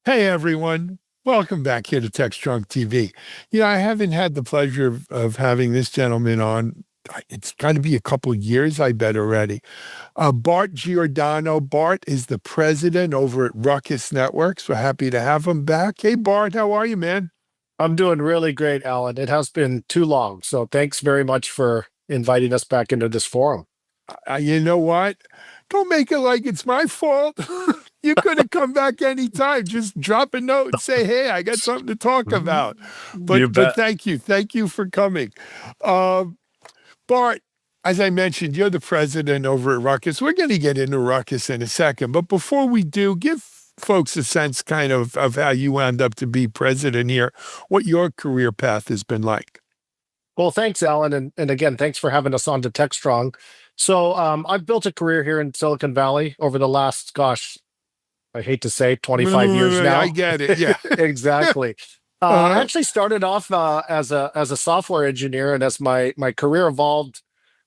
Hey everyone, welcome back here to Techstrong TV. I haven't had the pleasure of having this gentleman on. It's got to be a couple years, I bet already. Bart Giordano. Bart is the president over at RUCKUS Networks. We're happy to have him back. Hey Bart, how are you, man? I'm doing really great, Alan. It has been too long. So thanks very much for inviting us back into this forum. You know what? Don't make it like it's my fault. You could have come back anytime. Just drop a note and say, "Hey, I got something to talk about." You But bet. thank you for coming. Uh, Bart, as I mentioned, you're the president over at Ruckus. We're going to get into Ruckus in a second, but before we do, give folks a sense kind of how you wound up to be president here, what your career path has been like. Well, thanks, Alan. And again, thanks for having us on to TechStrong. So I've built a career here in Silicon Valley over the last, gosh, I hate to say 25 years I now. get it. Yeah. Exactly. I Uh, actually started off as a software engineer, and as my career evolved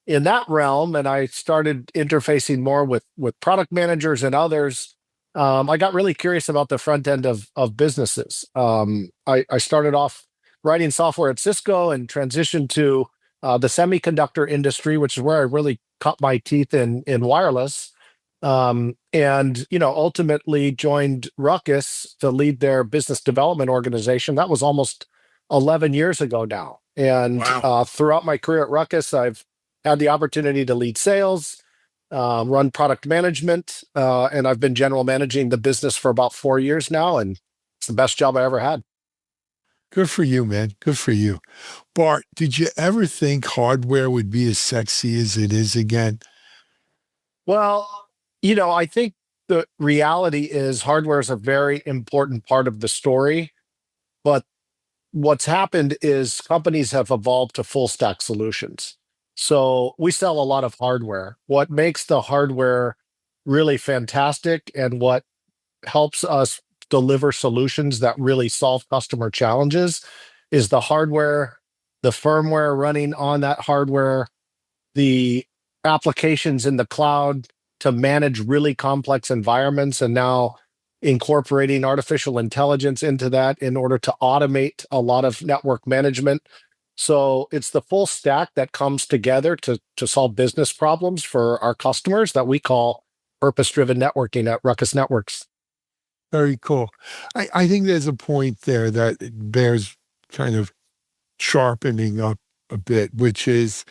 in that realm, and I started interfacing more with product managers and others, I got really curious about the front end of businesses. I started off writing software at Cisco and transitioned to the semiconductor industry, which is where I really cut my teeth in wireless. And ultimately joined Ruckus to lead their business development organization. That was almost 11 years ago now. And wow. throughout my career at Ruckus, I've had the opportunity to lead sales, run product management, and I've been general managing the business for about 4 years now, and it's the best job I ever had. Good for you, man. Good for you. Bart, did you ever think hardware would be as sexy as it is again? Well, I think the reality is hardware is a very important part of the story, but what's happened is companies have evolved to full stack solutions. So we sell a lot of hardware. What makes the hardware really fantastic and what helps us deliver solutions that really solve customer challenges is the hardware, the firmware running on that hardware, the applications in the cloud to manage really complex environments, and now incorporating artificial intelligence into that in order to automate a lot of network management. So it's the full stack that comes together to solve business problems for our customers that we call purpose-driven networking at Ruckus Networks. Very cool. I think there's a point there that bears kind of sharpening up a bit, which is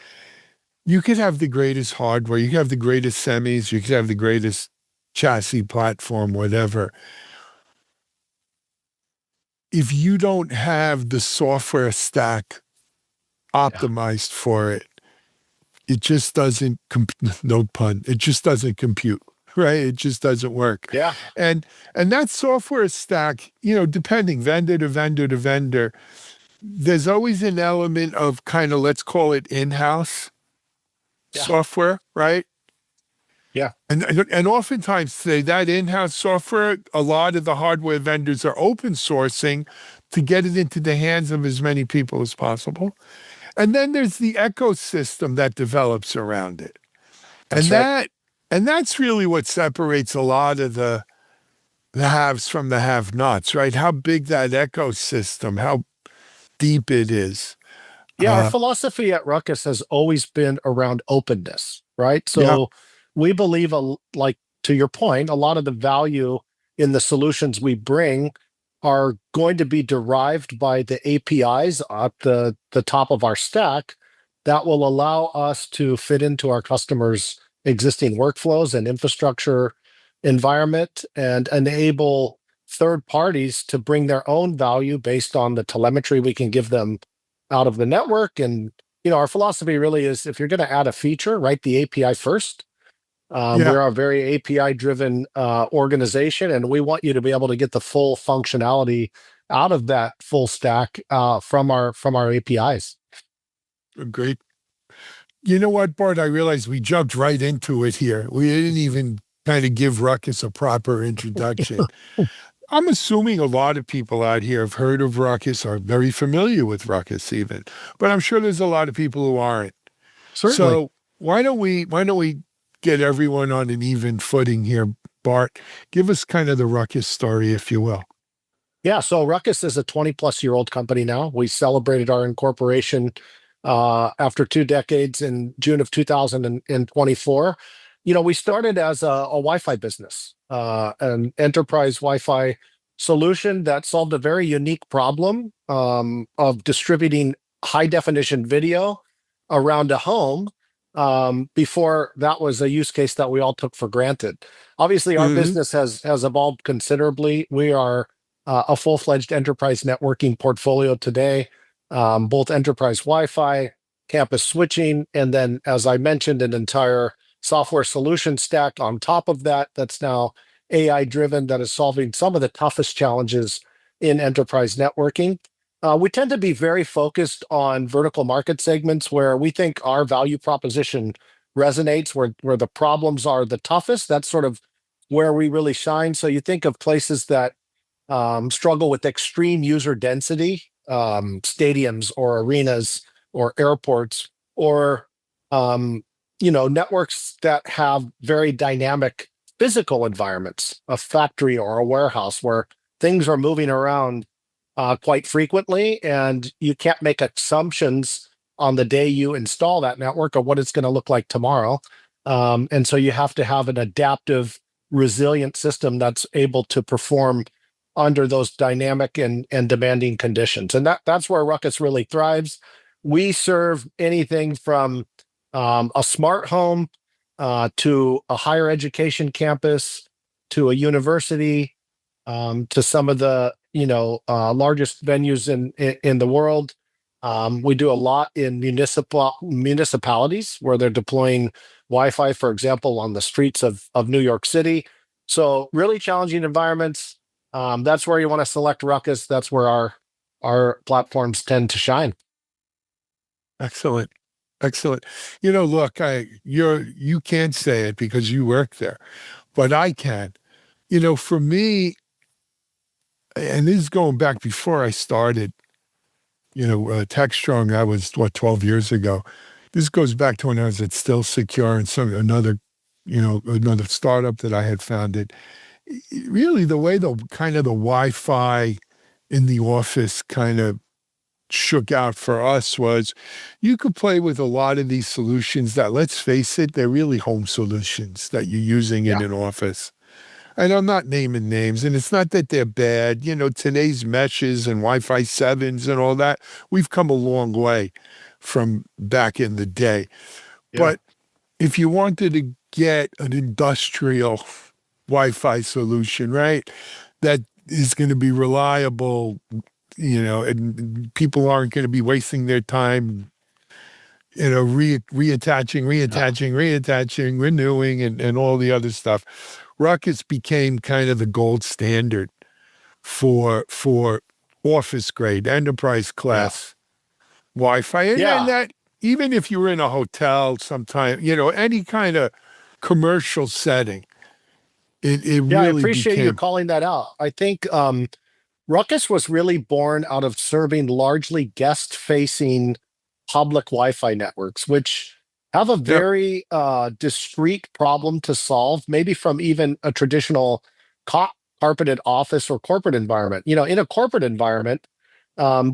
you could have the greatest hardware, you could have the greatest semis, you could have the greatest chassis platform, whatever. If you don't have the software stack Yeah. optimized for it, it just doesn't, no pun, it just doesn't compute, right? It just doesn't work. Yeah. And and that software stack, depending vendor to vendor to vendor, there's always an element of kind of, let's call it in-house Yeah. software, right? Yeah. And oftentimes today, that in-house software, a lot of the hardware vendors are open sourcing to get it into the hands of as many people as possible. And then there's the ecosystem that develops around it. And That's right. that's really what separates a lot of the haves from the have-nots, right? How big that ecosystem, how deep it is. Yeah, our Uh, philosophy at Ruckus has always been around openness, right? yeah, So we believe, like to your point, a lot of the value in the solutions we bring are going to be derived by the APIs at the top of our stack that will allow us to fit into our customers' existing workflows and infrastructure environment and enable third parties to bring their own value based on the telemetry we can give them out of the network. And our philosophy really is, if you're going to add a feature, write the API first. yeah. We're a very API driven organization, and we want you to be able to get the full functionality out of that full stack from our APIs. Great. You know what, Bart? I realized we jumped right into it here. We didn't even kind of give Ruckus a proper introduction. I'm assuming a lot of people out here have heard of Ruckus, are very familiar with Ruckus even, but I'm sure there's a lot of people who aren't. Certainly. So why don't we get everyone on an even footing here, Bart? Give us kind of the Ruckus story, if you will. Yeah, so Ruckus is a 20 plus year old company now. We celebrated our incorporation after 2 decades in June of 2024. We started as a Wi-Fi business, an enterprise Wi-Fi solution that solved a very unique problem of distributing high definition video around a home. Before that was a use case that we all took for granted. Obviously, our Hmm. business has evolved considerably. We are a full-fledged enterprise networking portfolio today, both enterprise Wi-Fi, campus switching, and then, as I mentioned, an entire software solution stack on top of that that's now AI-driven, that is solving some of the toughest challenges in enterprise networking. We tend to be very focused on vertical market segments where we think our value proposition resonates, where the problems are the toughest. That's sort of where we really shine. So you think of places that struggle with extreme user density, stadiums or arenas or airports, or networks that have very dynamic physical environments, a factory or a warehouse where things are moving around quite frequently, and you can't make assumptions on the day you install that network of what it's going to look like tomorrow. And so you have to have an adaptive, resilient system that's able to perform under those dynamic and demanding conditions. And that's where Ruckus really thrives. We serve anything from a smart home to a higher education campus to a university to some of the largest venues in the world. We do a lot in municipalities where they're deploying Wi-Fi, for example, on the streets of New York City. So really challenging environments. That's where you want to select Ruckus. That's where our platforms tend to shine. Excellent. Excellent. Look, you can't say it because you work there, but I can. For me, and this is going back before I started, Techstrong, that was 12 years ago. This goes back to when I was at Still Secure and another startup that I had founded. Really, the way the kind of the Wi-Fi in the office kind of shook out for us was you could play with a lot of these solutions that, let's face it, they're really home solutions that you're using in Yeah, an office. And I'm not naming names, and it's not that they're bad. Today's meshes and Wi-Fi 7s and all that, we've come a long way from back in the day. yeah, But if you wanted to get an industrial Wi-Fi solution, right, that is going to be reliable, and people aren't going to be wasting their time, yeah, reattaching, renewing, and all the other stuff. Ruckus became kind of the gold standard for office grade, enterprise yeah. class Wi-Fi. And Yeah, that even if you were in a hotel sometime, any kind of commercial setting, it yeah. I really appreciate you became, calling that out. I think Ruckus was really born out of serving largely guest-facing public Wi-Fi networks, which have a yep, very discrete problem to solve, maybe from even a traditional carpeted office or corporate environment. In a corporate environment,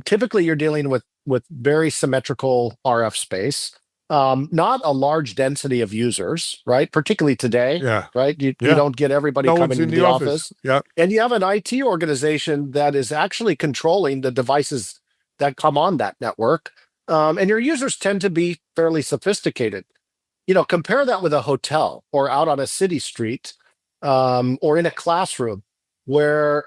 typically you're dealing with very symmetrical RF space, not a large density of users, right? Particularly today, yeah, right? You yeah. don't get everybody No one's coming in into the the office. office, Yep. and you have an IT organization that is actually controlling the devices that come on that network. And your users tend to be fairly sophisticated. Compare that with a hotel or out on a city street, or in a classroom where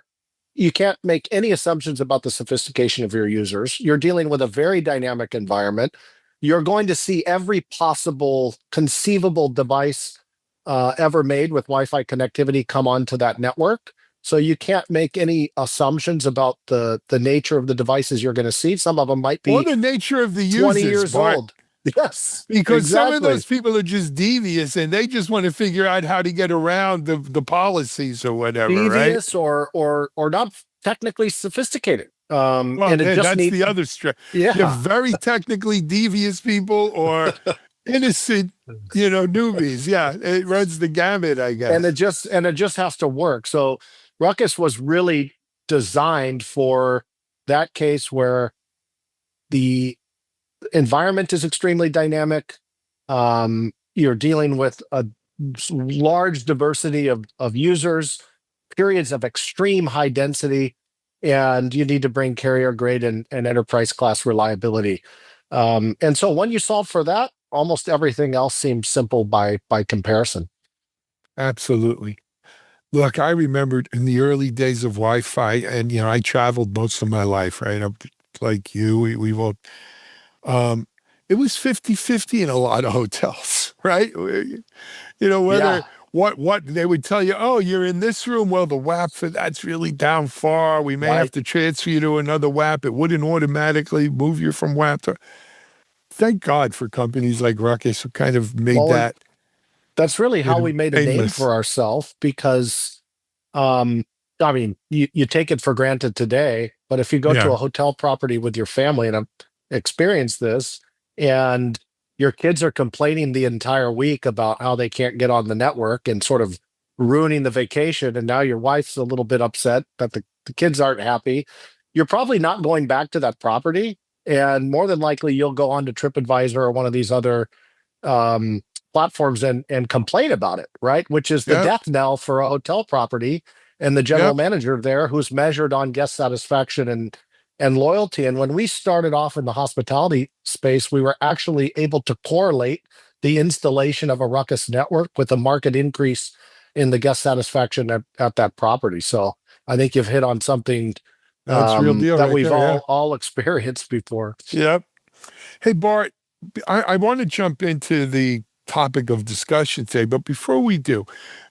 you can't make any assumptions about the sophistication of your users. You're dealing with a very dynamic environment. You're going to see every possible conceivable device ever made with Wi-Fi connectivity come onto that network. So you can't make any assumptions about the nature of the devices you're going to see. Some of them might Or be the nature of the 20 users, years Bart. old. Yes, Because some of exactly. those people are just devious and they just want to figure out how to get around the policies or whatever, right? Devious or not technically sophisticated. Well, And it just that's need the other strength. You have yeah. very technically devious people or innocent, newbies. Yeah, it runs the gamut, I and it guess. just and it just has to work. So Ruckus was really designed for that case where the environment is extremely dynamic. You're dealing with a large diversity of users, periods of extreme high density, and you need to bring carrier grade and enterprise class reliability. And so when you solve for that, almost everything else seems simple by comparison. Absolutely. Look, I remembered in the early days of Wi-Fi, and I traveled most of my life, right? I'm like you, we all, it was 50-50 in a lot of hotels, right? Whether Yeah, what they would tell you, oh, you're in this room. Well, the WAP for that's really down far. We may have right. to transfer you to another WAP. It wouldn't automatically move you from WAP to. Thank God for companies like Ruckus who kind of made Well, and that that's really how we made a name painless. for ourselves because um I mean, you take it for granted today, but if you go to Yeah, a hotel property with your family, and I've experienced this, and your kids are complaining the entire week about how they can't get on the network and sort of ruining the vacation, and now your wife's a little bit upset that the kids aren't happy, you're probably not going back to that property. And more than likely, you'll go on to TripAdvisor or one of these other um, platforms and complain about it, right? Which is the yep, death knell for a hotel property. And the general yep. manager there, who's measured on guest satisfaction and loyalty. And when we started off in the hospitality space, we were actually able to correlate the installation of a Ruckus network with a market increase in the guest satisfaction at that property. So I think you've hit on something That's real deal that right we've there. Yeah, all experienced before. yep. Hey, Bart, I want to jump into the topic of discussion today, but before we do,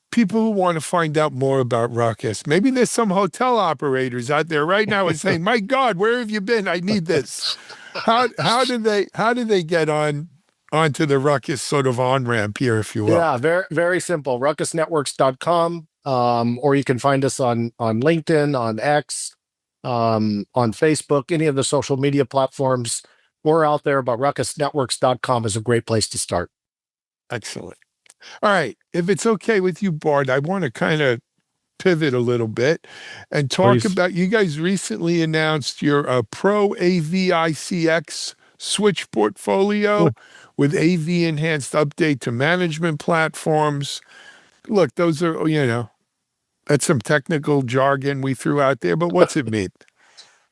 people who want to find out more about Ruckus, maybe there's some hotel operators out there right now and saying, "My God, where have you been? I need this." How do they get onto the Ruckus sort of on ramp here, if you will? Yeah, very very simple. RUCKUSnetworks.com, or you can find us on LinkedIn, on X, on Facebook, any of the social media platforms. We're out there, but RUCKUSnetworks.com is a great place to start. Excellent. All right, if it's okay with you, Bart, I want to kind of pivot a little bit and talk Please. about you guys recently announced your Pro AVICX switch portfolio with AV enhanced update to management platforms. Look, those are, that's some technical jargon we threw out there, but what's it mean?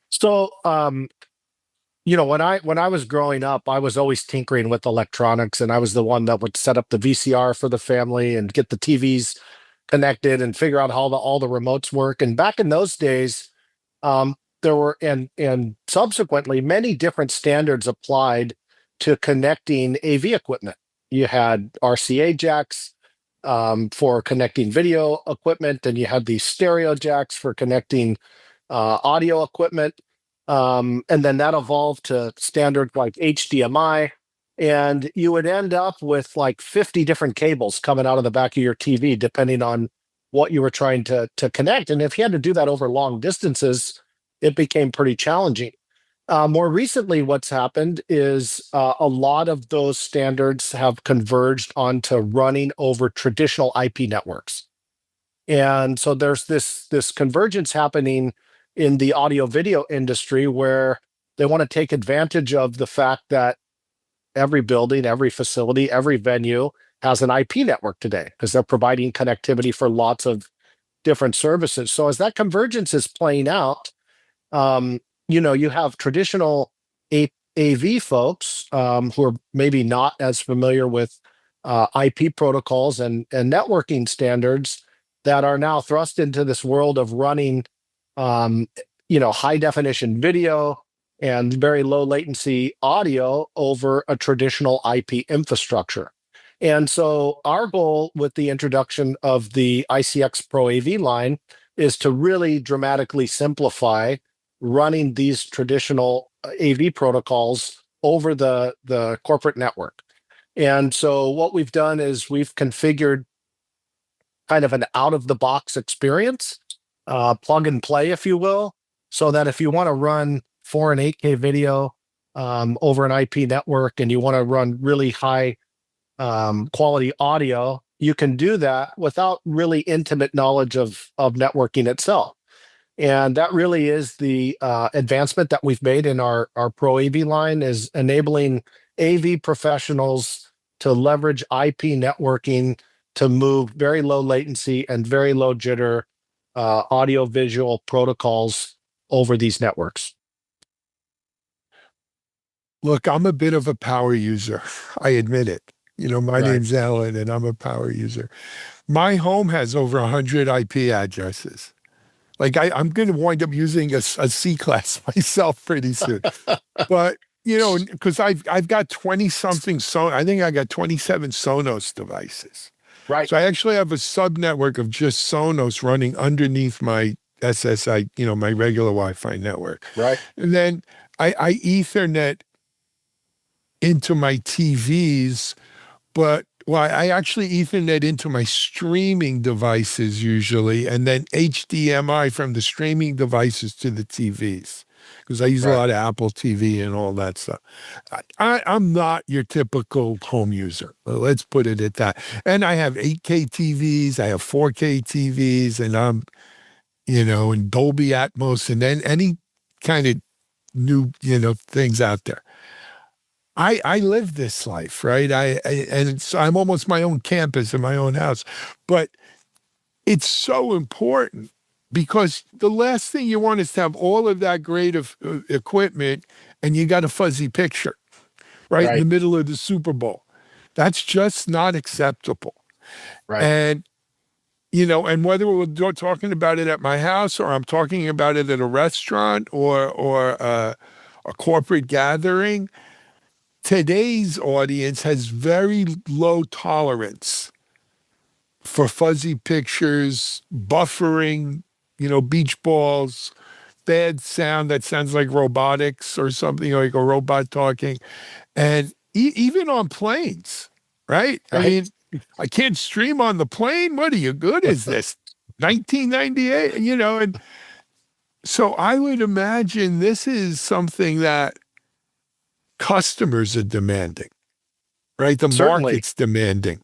So, when I was growing up, I was always tinkering with electronics, and I was the one that would set up the VCR for the family and get the TVs connected and figure out how all the remotes work. And back in those days, there were and subsequently many different standards applied to connecting AV equipment. You had RCA jacks for connecting video equipment, and you had these stereo jacks for connecting audio equipment. And then that evolved to standards like HDMI. And you would end up with like 50 different cables coming out of the back of your TV, depending on what you were trying to connect. And if you had to do that over long distances, it became pretty challenging. More recently, what's happened is a lot of those standards have converged onto running over traditional IP networks. And so there's this convergence happening in the audio video industry where they want to take advantage of the fact that every building, every facility, every venue has an IP network today because they're providing connectivity for lots of different services. So as that convergence is playing out, you have traditional AV folks who are maybe not as familiar with IP protocols and networking standards that are now thrust into this world of running, um, high definition video and very low latency audio over a traditional IP infrastructure. And so our goal with the introduction of the ICX Pro AV line is to really dramatically simplify running these traditional AV protocols over the corporate network. And so what we've done is we've configured kind of an out of the box experience, plug and play, if you will, so that if you want to run 4 and 8K video over an IP network and you want to run really high quality audio, you can do that without really intimate knowledge of networking itself. And that really is the advancement that we've made in our Pro AV line, is enabling AV professionals to leverage IP networking to move very low latency and very low jitter audio visual protocols over these networks. Look, I'm a bit of a power user. I admit it. My Right. name's Alan and I'm a power user. My home has over 100 IP addresses. Like I'm going to wind up using a C class myself pretty soon. But, because I've got 20 something, I think I got 27 Sonos devices. Right. So I actually have a sub network of just Sonos running underneath my SSI, my regular Wi-Fi network. Right. And then I Ethernet into my TVs, but I actually Ethernet into my streaming devices usually, and then HDMI from the streaming devices to the TVs, because I use a Right. lot of Apple TV and all that stuff. I'm not your typical home user. Let's put it at that. And I have 8K TVs, I have 4K TVs, and I'm, in Dolby Atmos, and then any kind of new, things out there. I live this life, right? I'm almost my own campus in my own house, but it's so important because the last thing you want is to have all of that great of equipment and you got a fuzzy picture right in the Right. middle of the Super Bowl. That's just not acceptable. Right. And and whether we're talking about it at my house or I'm talking about it at a restaurant or a corporate gathering, today's audience has very low tolerance for fuzzy pictures, buffering, beach balls, bad sound that sounds like robotics or something, like a robot talking. And even on planes, right? I Right. mean, I can't stream on the plane. What are you good is this? 1998, and so I would imagine this is something that customers are demanding. Right? The Certainly. market's demanding.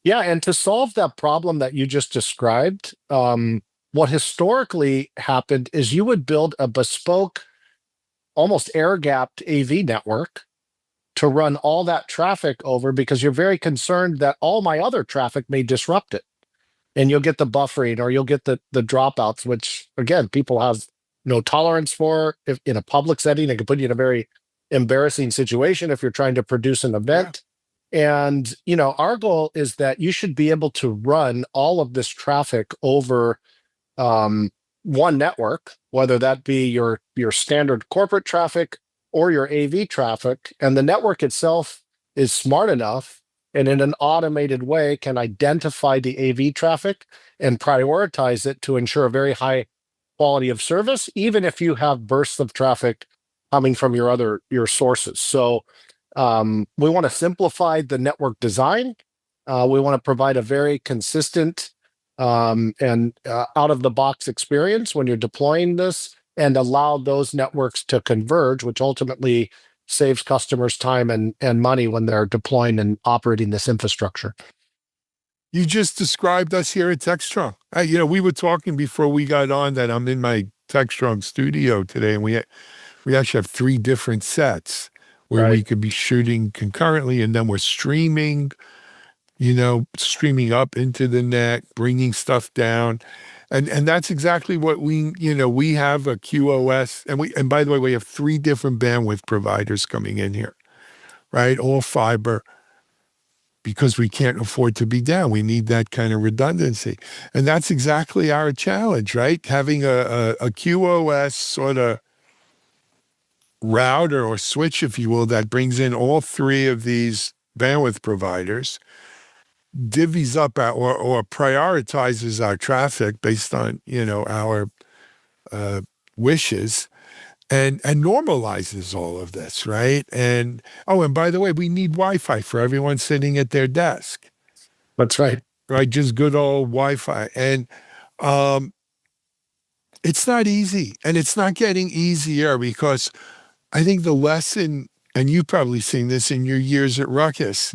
Yeah, and to solve that problem that you just described, what historically happened is you would build a bespoke, almost air-gapped AV network to run all that traffic over, because you're very concerned that all my other traffic may disrupt it. And you'll get the buffering or you'll get the dropouts, which again, people have no tolerance for. If in a public setting, it can put you in a very embarrassing situation if you're trying to produce an Yeah. event. And our goal is that you should be able to run all of this traffic over one network, whether that be your standard corporate traffic or your AV traffic, and the network itself is smart enough and in an automated way can identify the AV traffic and prioritize it to ensure a very high quality of service, even if you have bursts of traffic coming from your sources. So we want to simplify the network design. We want to provide a very consistent and out of the box experience when you're deploying this, and allow those networks to converge, which ultimately saves customers time and money when they're deploying and operating this infrastructure. You just described us here at Techstrong. We were talking before we got on that I'm in my Techstrong studio today, and we actually have 3 different sets where we Right. could be shooting concurrently, and then we're streaming, streaming up into the net, bringing stuff down. And that's exactly what we have a QoS, and by the way, we have 3 different bandwidth providers coming in here, right? All fiber, because we can't afford to be down. We need that kind of redundancy. And that's exactly our challenge, right? Having a QoS sort of router or switch, if you will, that brings in all 3 of these bandwidth providers, divvies up or prioritizes our traffic based on, our wishes, and normalizes all of this, right? And by the way, we need Wi-Fi for everyone sitting at their desk, That's right. right? Just good old Wi-Fi. And um, it's not easy, and it's not getting easier, because I think the lesson, and you've probably seen this in your years at RUCKUS,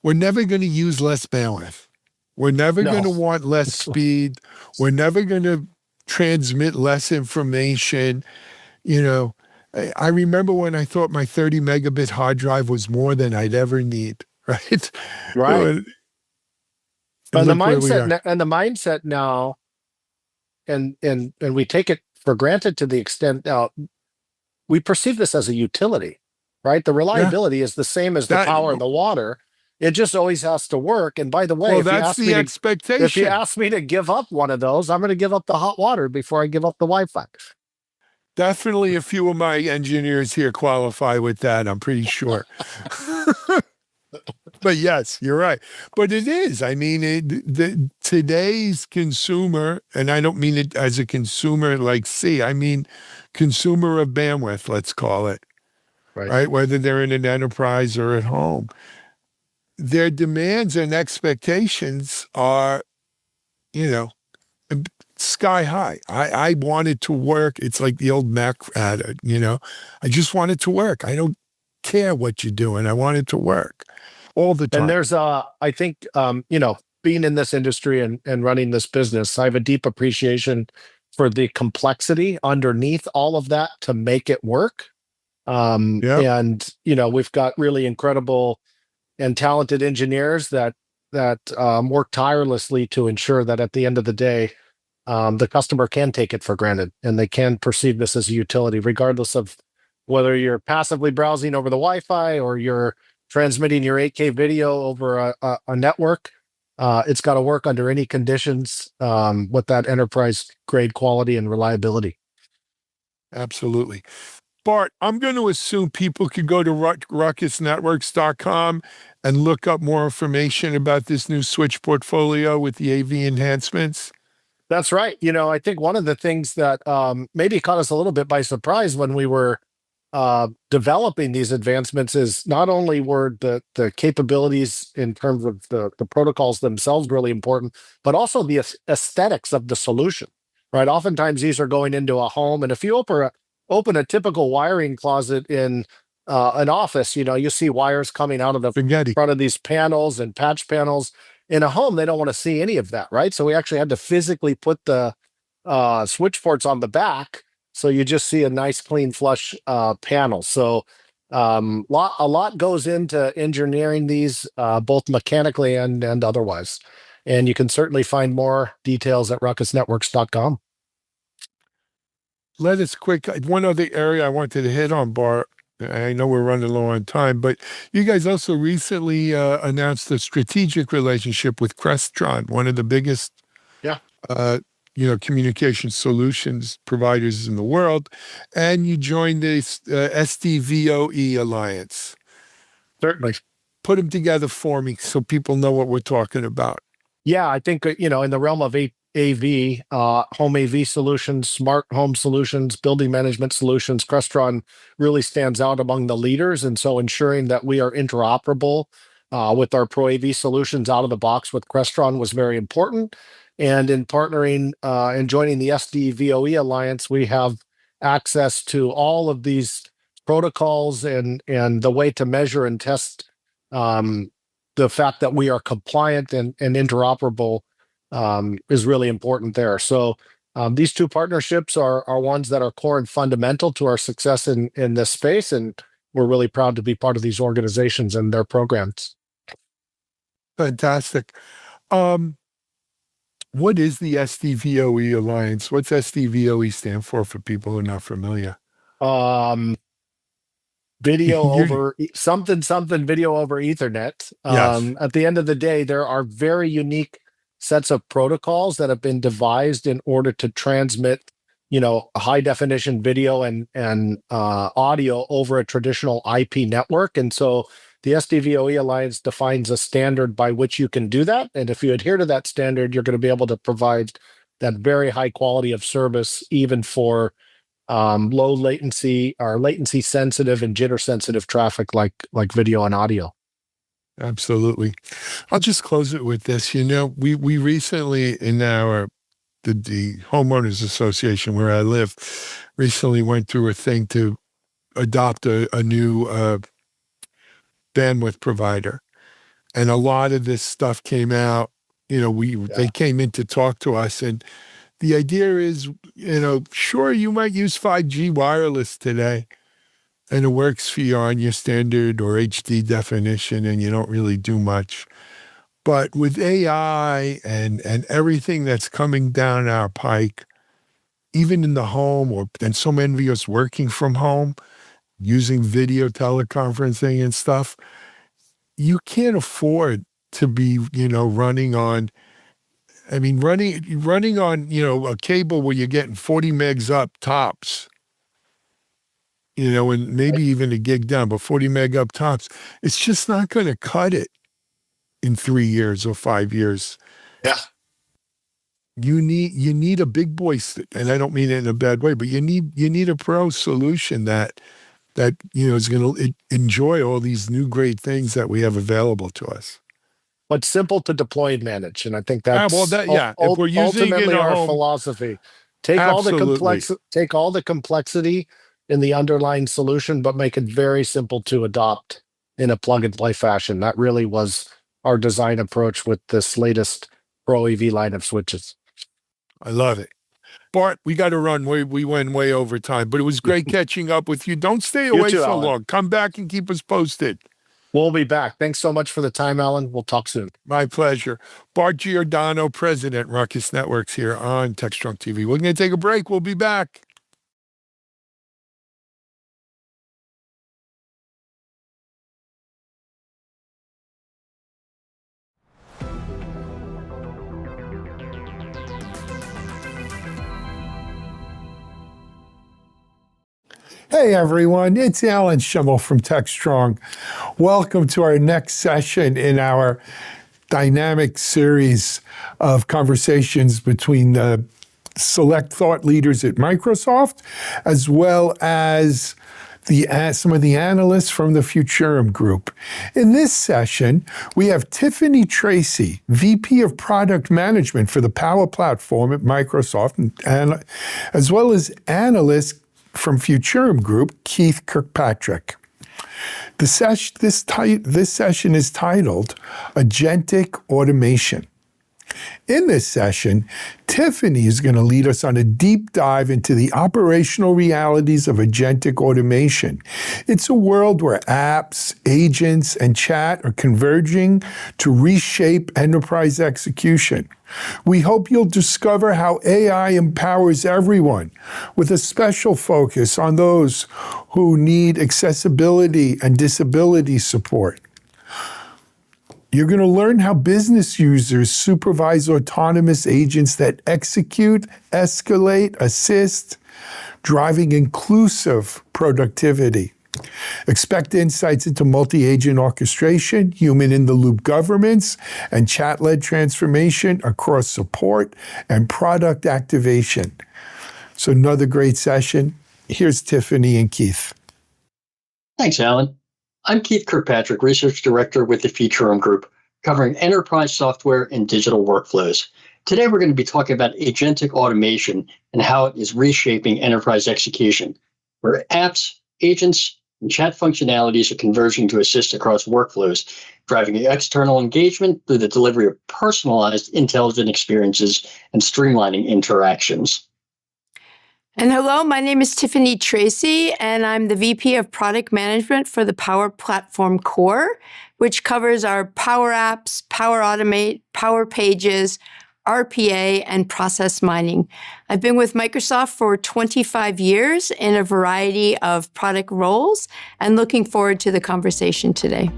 we're never going to use less bandwidth. We're never going No. to want less speed. We're never going to transmit less information. You know, I remember when I thought my 30 megabit hard drive was more than I'd ever need, right? Right. And look where we are. And the mindset now, and we take it for granted to the extent now we perceive this as a utility, right? The Yeah, reliability is the same as the that, power and the water. It just always has to work. And by the way, well, that's the if you expectation. ask me to give up one of those, I'm going to give up the hot water before I give up the Wi-Fi. Definitely a few of my engineers here qualify with that, I'm pretty sure. But yes, you're right. But it is. I mean, today's consumer, and I don't mean it as a consumer like C, I mean consumer of bandwidth, let's call it, Right. right? Whether they're in an enterprise or at home. Their demands and expectations are, you know, sky high. I wanted to work. It's like the old Mac ad, I just want it to work. I don't care what you're doing. I want it to work all the And time. there's I think being in this industry and running this business, I have a deep appreciation for the complexity underneath all of that to make it work. Yep, And we've got really incredible and talented engineers that work tirelessly to ensure that at the end of the day, the customer can take it for granted and they can perceive this as a utility, regardless of whether you're passively browsing over the Wi-Fi or you're transmitting your 8K video over a network. It's got to work under any conditions with that enterprise grade quality and reliability. absolutely. Bart, I'm going to assume people could go to ruckusnetworks.com and look up more information about this new switch portfolio with the AV enhancements. That's right. I think one of the things that maybe caught us a little bit by surprise when we were developing these advancements is not only were the capabilities in terms of the protocols themselves really important, but also the aesthetics of the solution, right? Oftentimes these are going into a home, and if you open a typical wiring closet in an office, you see wires coming out of the Spaghetti. front of these panels and patch panels. In a home, they don't want to see any of that, right? So we actually had to physically put the switch ports on the back, so you just see a nice, clean, flush panel. So a lot goes into engineering these, both mechanically and otherwise. And you can certainly find more details at ruckusnetworks.com. Let us quick. One other area I wanted to hit on, Bart. I know we're running low on time, but you guys also recently announced a strategic relationship with Crestron, one of the biggest, Yeah, communication solutions providers in the world, and you joined this SDVOE alliance. certainly. Put them together for me so people know what we're talking about. Yeah, I think in the realm of AV, home AV solutions, smart home solutions, building management solutions, Crestron really stands out among the leaders, and so ensuring that we are interoperable with our Pro AV solutions out of the box with Crestron was very important. And in partnering and joining the SDVOE Alliance, we have access to all of these protocols and the way to measure and test the fact that we are compliant and interoperable is really important there. So these two partnerships are ones that are core and fundamental to our success in this space, and we're really proud to be part of these organizations and their programs. Fantastic. What is the SDVOE Alliance? What's SDVOE stand for people who are not familiar? Video You're, over something video over Ethernet. yes, At the end of the day, there are very unique sets of protocols that have been devised in order to transmit, a high definition video and audio over a traditional IP network. And so the SDVOE Alliance defines a standard by which you can do that. And if you adhere to that standard, you're going to be able to provide that very high quality of service, even for low latency or latency sensitive and jitter sensitive traffic like video and audio. absolutely. I'll just close it with this. We recently in the homeowners association where I live recently went through a thing to adopt a new bandwidth provider. And a lot of this stuff came out, they came in to talk to us, and The idea is, sure, you might use 5G wireless today, and it works for you on your standard or HD definition, and you don't really do much. But with AI and everything that's coming down our pike, even in the home, and so many of us working from home, using video teleconferencing and stuff, you can't afford to be, running on, running on, a cable where you're getting 40 megs up tops, and maybe even a gig down, but 40 meg up tops. It's just not going to cut it in 3 years or 5 years. Yeah. You need a big boy, and I don't mean it in a bad way, but you need a pro solution that is going to enjoy all these new great things that we have available to us. But simple to deploy and manage, and I think that's if we're using ultimately it our home, philosophy. Take all the complexity in the underlying solution, but make it very simple to adopt in a plug and play fashion. That really was our design approach with this latest Pro EV line of switches. I love it. Bart, we got to run. We went way over time, but it was great catching up with you. Don't stay away too, so Alan. long. Come back and keep us posted. We'll be back. Thanks so much for the time, Alan. We'll talk soon. My pleasure. Bart Giordano, President, RUCKUS Networks here on Techstrong TV. We're going to take a break. We'll be back. Hey everyone, it's Alan Schimmel from Techstrong. Welcome to our next session in our dynamic series of conversations between select thought leaders at Microsoft, as well as some of the analysts from the Futurum Group. In this session, we have Tiffany Treacy, VP of Product Management for the Power Platform at Microsoft, and as well as analyst from Futurum Group, Keith Kirkpatrick. This session is titled Agentic Automation. In this session, Tiffany is going to lead us on a deep dive into the operational realities of agentic automation. It's a world where apps, agents, and chat are converging to reshape enterprise execution. We hope you'll discover how AI empowers everyone, with a special focus on those who need accessibility and disability support. You're going to learn how business users supervise autonomous agents that execute, escalate, assist, driving inclusive productivity. Expect insights into multi-agent orchestration, human-in-the-loop governance, and chat-led transformation across support and product activation. So another great session. Here's Tiffany and Keith. Thanks, Alan. I'm Keith Kirkpatrick, Research Director with the Futurum Group, covering enterprise software and digital workflows. Today, we're going to be talking about agentic automation and how it is reshaping enterprise execution, where apps, agents, and chat functionalities are converging to assist across workflows, driving external engagement through the delivery of personalized, intelligent experiences and streamlining interactions. And hello, my name is Tiffany Treacy, and I'm the VP of Product Management for the Power Platform Core, which covers our Power Apps, Power Automate, Power Pages, RPA, and process mining. I've been with Microsoft for 25 years in a variety of product roles, and looking forward to the conversation today.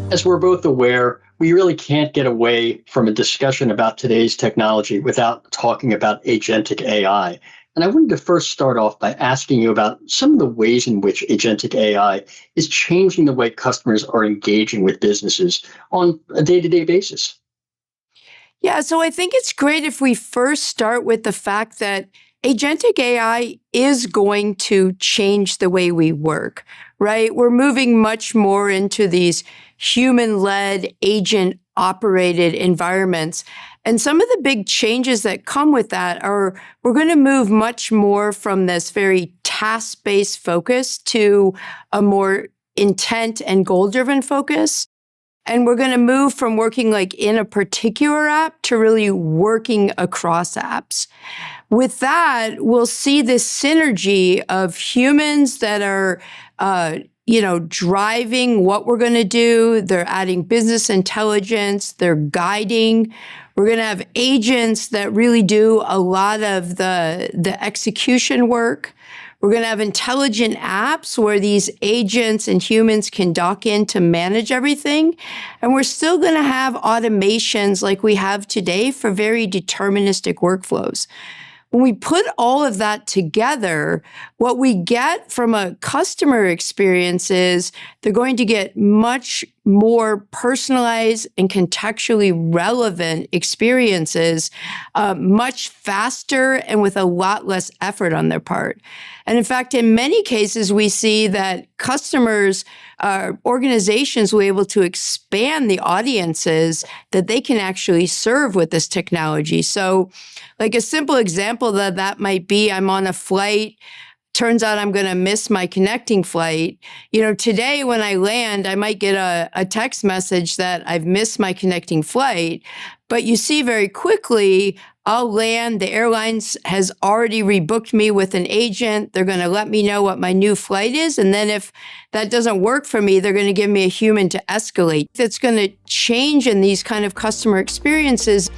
As we're both aware, we really can't get away from a discussion about today's technology without talking about agentic AI. And I wanted to first start off by asking you about some of the ways in which agentic AI is changing the way customers are engaging with businesses on a day-to-day basis. Yeah, so I think it's great if we first start with the fact that agentic AI is going to change the way we work, right? We're moving much more into these human-led, agent-operated environments. And some of the big changes that come with that are we're going to move much more from this very task-based focus to a more intent and goal-driven focus. And we're going to move from working like in a particular app to really working across apps. With that, we'll see this synergy of humans that are, driving what we're going to do. They're adding business intelligence. They're guiding. We're going to have agents that really do a lot of the execution work. We're going to have intelligent apps where these agents and humans can dock in to manage everything. And we're still going to have automations like we have today for very deterministic workflows. When we put all of that together, what we get from a customer experience is they're going to get much more personalized and contextually relevant experiences much faster and with a lot less effort on their part. And in fact, in many cases, we see that customers, organizations will be able to expand the audiences that they can actually serve with this technology. So like a simple example that might be, I'm on a flight. Turns out I'm going to miss my connecting flight. Today when I land, I might get a text message that I've missed my connecting flight. But you see very quickly, I'll land. The airlines has already rebooked me with an agent. They're going to let me know what my new flight is. And then if that doesn't work for me, they're going to give me a human to escalate. That's going to change in these kind of customer experiences.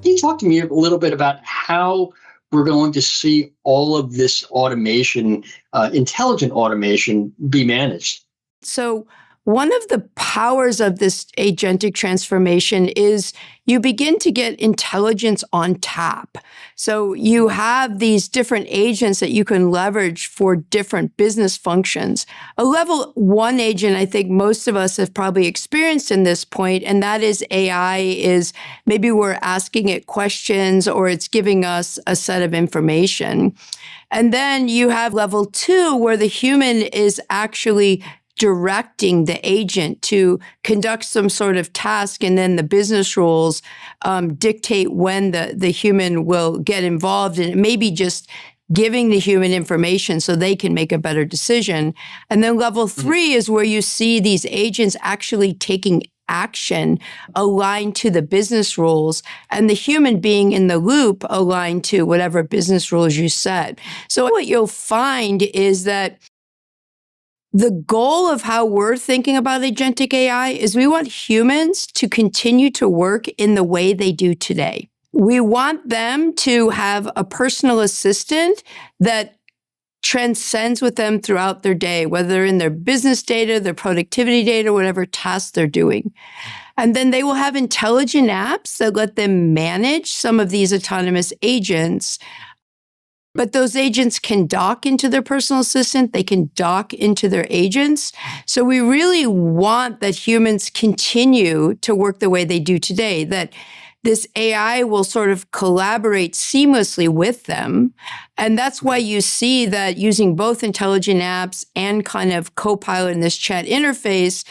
Can you talk to me a little bit about how we're going to see all of this automation, intelligent automation, be managed? So one of the powers of this agentic transformation is you begin to get intelligence on tap. So you have these different agents that you can leverage for different business functions. A level 1 agent, I think most of us have probably experienced in this point, and that is AI is maybe we're asking it questions or it's giving us a set of information. And then you have level 2 where the human is actually directing the agent to conduct some sort of task, and then the business rules dictate when the human will get involved, and it may be just giving the human information so they can make a better decision. And then level 3 is where you see these agents actually taking action aligned to the business rules and the human being in the loop aligned to whatever business rules you set. So what you'll find is that the goal of how we're thinking about agentic AI is we want humans to continue to work in the way they do today. We want them to have a personal assistant that transcends with them throughout their day, whether in their business data, their productivity data, whatever tasks they're doing. And then they will have intelligent apps that let them manage some of these autonomous agents. But those agents can dock into their personal assistant. They can dock into their agents. So we really want that humans continue to work the way they do today, that this AI will sort of collaborate seamlessly with them. And that's why you see that using both intelligent apps and kind of Copilot in this chat interface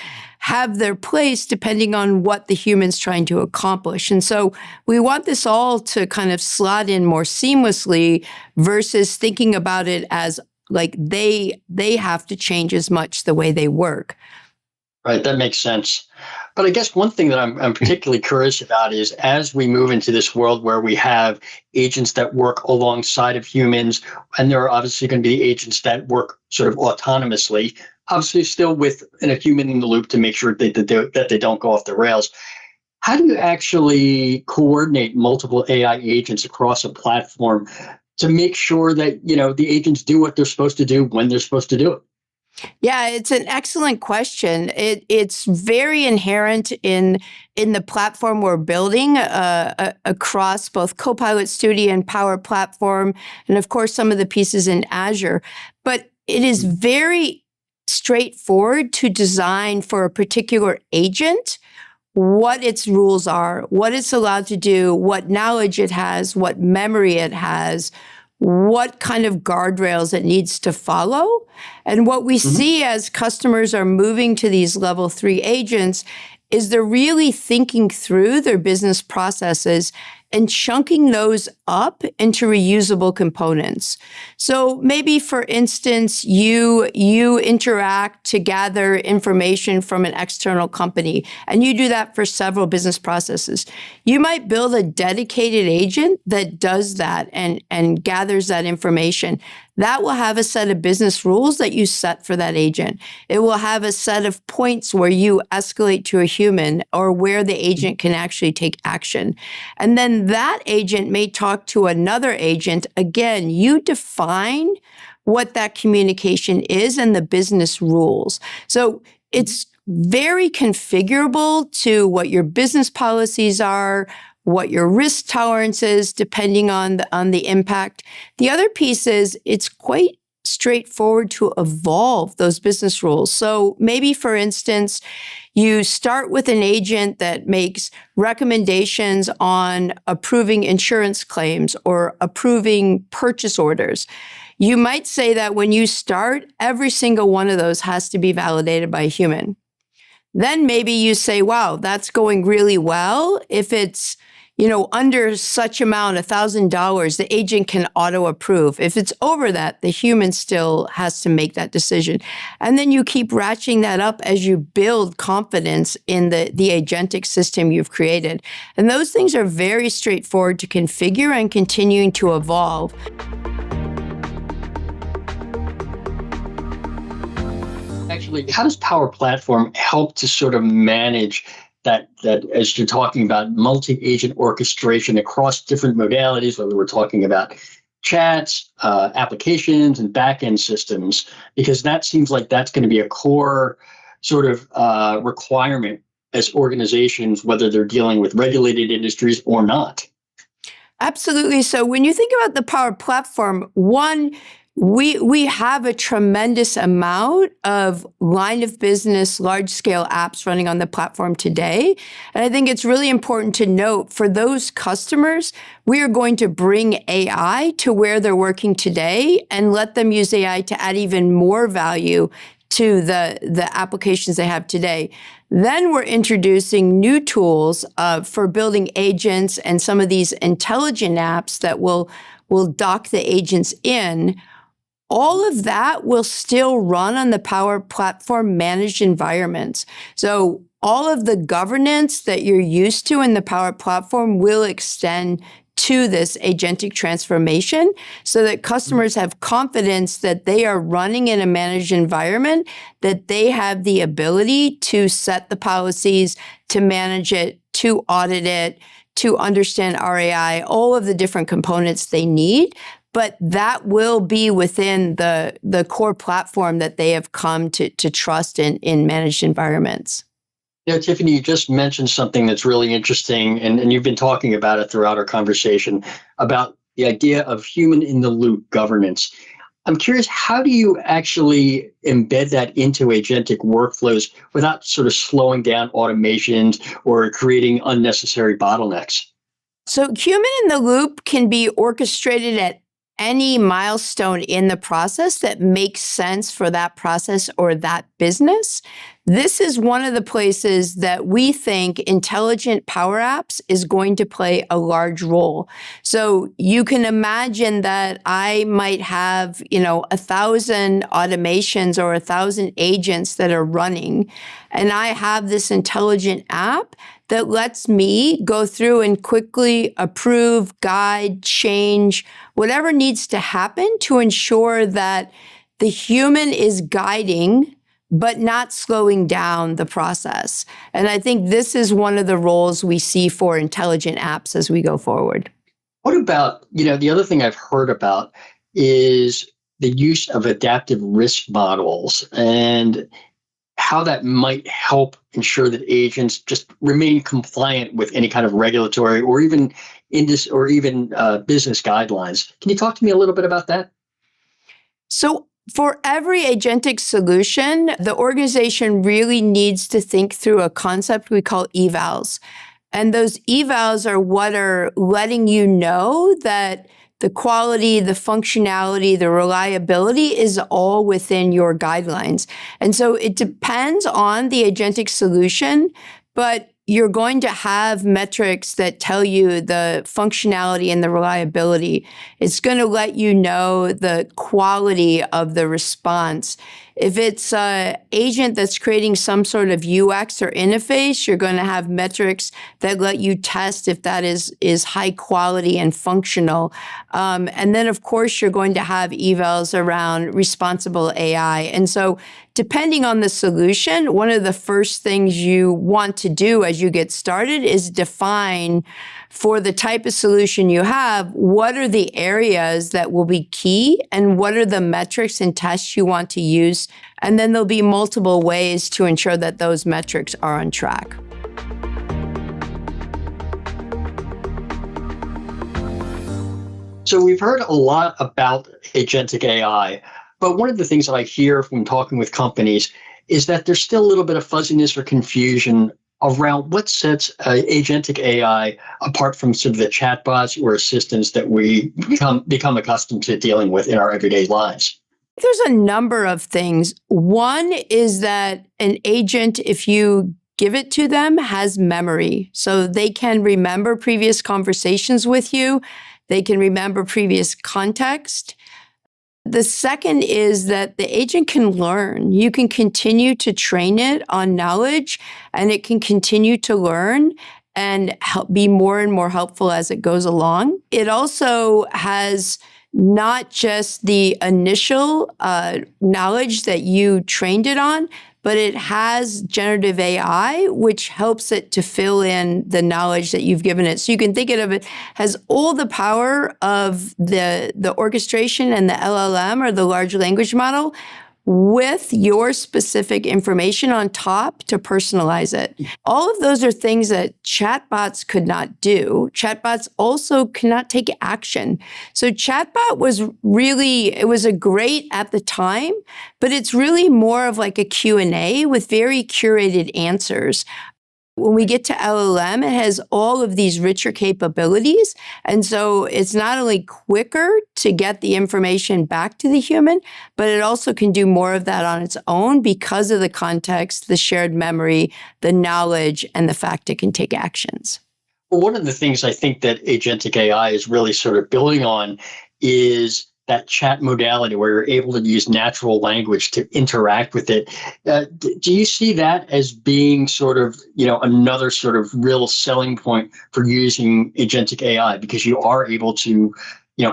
have their place depending on what the human's trying to accomplish. And so we want this all to kind of slot in more seamlessly versus thinking about it as like they have to change as much the way they work. Right, that makes sense. But I guess one thing that I'm particularly curious about is as we move into this world where we have agents that work alongside of humans, and there are obviously going to be agents that work sort of autonomously, obviously still with a human in the loop to make sure that they don't go off the rails. How do you actually coordinate multiple AI agents across a platform to make sure that, the agents do what they're supposed to do when they're supposed to do it? Yeah, it's an excellent question. It's very inherent in the platform we're building across both Copilot Studio and Power Platform, and of course some of the pieces in Azure. But it is very straightforward to design for a particular agent what its rules are, what it's allowed to do, what knowledge it has, what memory it has, what kind of guardrails it needs to follow. And what we see as customers are moving to these level 3 agents is they're really thinking through their business processes and chunking those up into reusable components. So maybe, for instance, you interact to gather information from an external company, and you do that for several business processes. You might build a dedicated agent that does that and gathers that information. That will have a set of business rules that you set for that agent. It will have a set of points where you escalate to a human or where the agent can actually take action. And then that agent may talk to another agent. Again, you define what that communication is and the business rules. So it's very configurable to what your business policies are, what your risk tolerance is, depending on the impact. The other piece is it's quite straightforward to evolve those business rules. So maybe, for instance, you start with an agent that makes recommendations on approving insurance claims or approving purchase orders. You might say that when you start, every single one of those has to be validated by a human. Then maybe you say, wow, that's going really well. If it's under such amount, $1,000, the agent can auto approve. If it's over that, the human still has to make that decision. And then you keep ratcheting that up as you build confidence in the agentic system you've created. And those things are very straightforward to configure and continuing to evolve. Actually, how does Power Platform help to sort of manage that as you're talking about multi-agent orchestration across different modalities, whether we're talking about chats, applications, and back-end systems, because that seems like that's going to be a core sort of requirement as organizations, whether they're dealing with regulated industries or not. Absolutely. So when you think about the Power Platform, one, we have a tremendous amount of line of business, large scale apps running on the platform today. And I think it's really important to note for those customers, we are going to bring AI to where they're working today and let them use AI to add even more value to the applications they have today. Then we're introducing new tools for building agents and some of these intelligent apps that will dock the agents in. All of that will still run on the Power Platform managed environments. So all of the governance that you're used to in the Power Platform will extend to this agentic transformation so that customers have confidence that they are running in a managed environment, that they have the ability to set the policies, to manage it, to audit it, to understand RAI, all of the different components they need. But that will be within the core platform that they have come to trust in managed environments. Tiffany, you just mentioned something that's really interesting, and you've been talking about it throughout our conversation about the idea of human in the loop governance. I'm curious, how do you actually embed that into agentic workflows without sort of slowing down automations or creating unnecessary bottlenecks? So human in the loop can be orchestrated at any milestone in the process that makes sense for that process or that business. This is one of the places that we think intelligent Power Apps is going to play a large role. So you can imagine that I might have, 1,000 automations or 1,000 agents that are running, and I have this intelligent app that lets me go through and quickly approve, guide, change, whatever needs to happen to ensure that the human is guiding but not slowing down the process. And I think this is one of the roles we see for intelligent apps as we go forward. What about, the other thing I've heard about is the use of adaptive risk models and how that might help ensure that agents just remain compliant with any kind of regulatory or even business guidelines. Can you talk to me a little bit about that? So for every agentic solution, the organization really needs to think through a concept we call evals. And those evals are what are letting you know that the quality, the functionality, the reliability is all within your guidelines. And so it depends on the agentic solution, but you're going to have metrics that tell you the functionality and the reliability. It's going to let you know the quality of the response. If it's an agent that's creating some sort of UX or interface, you're going to have metrics that let you test if that is high quality and functional. And then, of course, you're going to have evals around responsible AI. And so depending on the solution, one of the first things you want to do as you get started is define for the type of solution you have, what are the areas that will be key and what are the metrics and tests you want to use? And then there'll be multiple ways to ensure that those metrics are on track. So we've heard a lot about agentic AI, but one of the things that I hear from talking with companies is that there's still a little bit of fuzziness or confusion around what sets agentic AI apart from sort of the chatbots or assistants that we become accustomed to dealing with in our everyday lives. There's a number of things. One is that an agent, if you give it to them, has memory. So they can remember previous conversations with you. They can remember previous context. The second is that the agent can learn. You can continue to train it on knowledge, and it can continue to learn and be more and more helpful as it goes along. It also has not just the initial knowledge that you trained it on, but it has generative AI, which helps it to fill in the knowledge that you've given it. So you can think of it as all the power of the orchestration and the LLM or the large language model with your specific information on top to personalize it. All of those are things that chatbots could not do. Chatbots also cannot take action. So chatbot was really, it was a great at the time, but it's really more of like a Q&A with very curated answers. When we get to LLM, it has all of these richer capabilities. And so it's not only quicker to get the information back to the human, but it also can do more of that on its own because of the context, the shared memory, the knowledge, and the fact it can take actions. Well, one of the things I think that agentic AI is really sort of building on is that chat modality where you're able to use natural language to interact with it. Do you see that as being sort of, another sort of real selling point for using agentic AI? Because you are able to,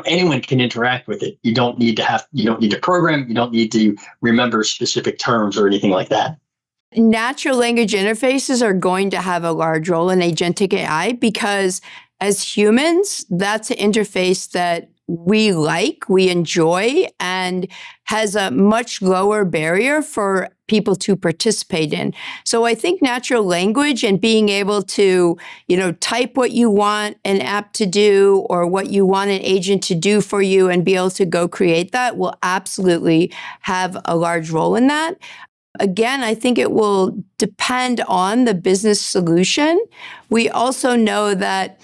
anyone can interact with it. You don't need to program, you don't need to remember specific terms or anything like that. Natural language interfaces are going to have a large role in agentic AI because as humans, that's an interface that we enjoy, and has a much lower barrier for people to participate in. So I think natural language and being able to, type what you want an app to do or what you want an agent to do for you and be able to go create that will absolutely have a large role in that. Again, I think it will depend on the business solution. We also know that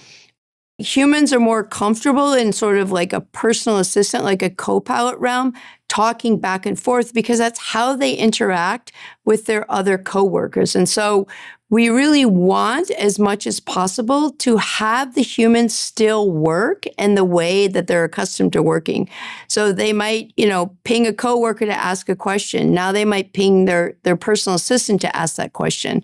humans are more comfortable in sort of like a personal assistant, like a co-pilot realm, talking back and forth because that's how they interact with their other coworkers. And so we really want, as much as possible, to have the humans still work in the way that they're accustomed to working. So they might, ping a coworker to ask a question. Now they might ping their personal assistant to ask that question.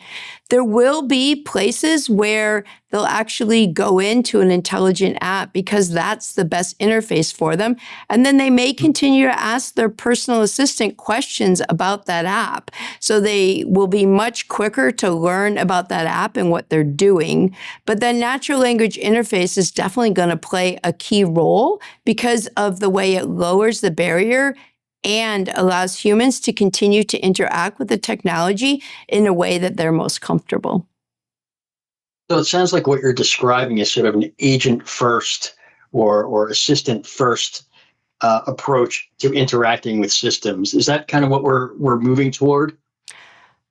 There will be places where they'll actually go into an intelligent app because that's the best interface for them. And then they may continue to ask their personal assistant questions about that app. So they will be much quicker to learn about that app and what they're doing. But then natural language interface is definitely going to play a key role because of the way it lowers the barrier and allows humans to continue to interact with the technology in a way that they're most comfortable. So it sounds like what you're describing is sort of an agent first or assistant first approach to interacting with systems. Is that kind of what we're moving toward?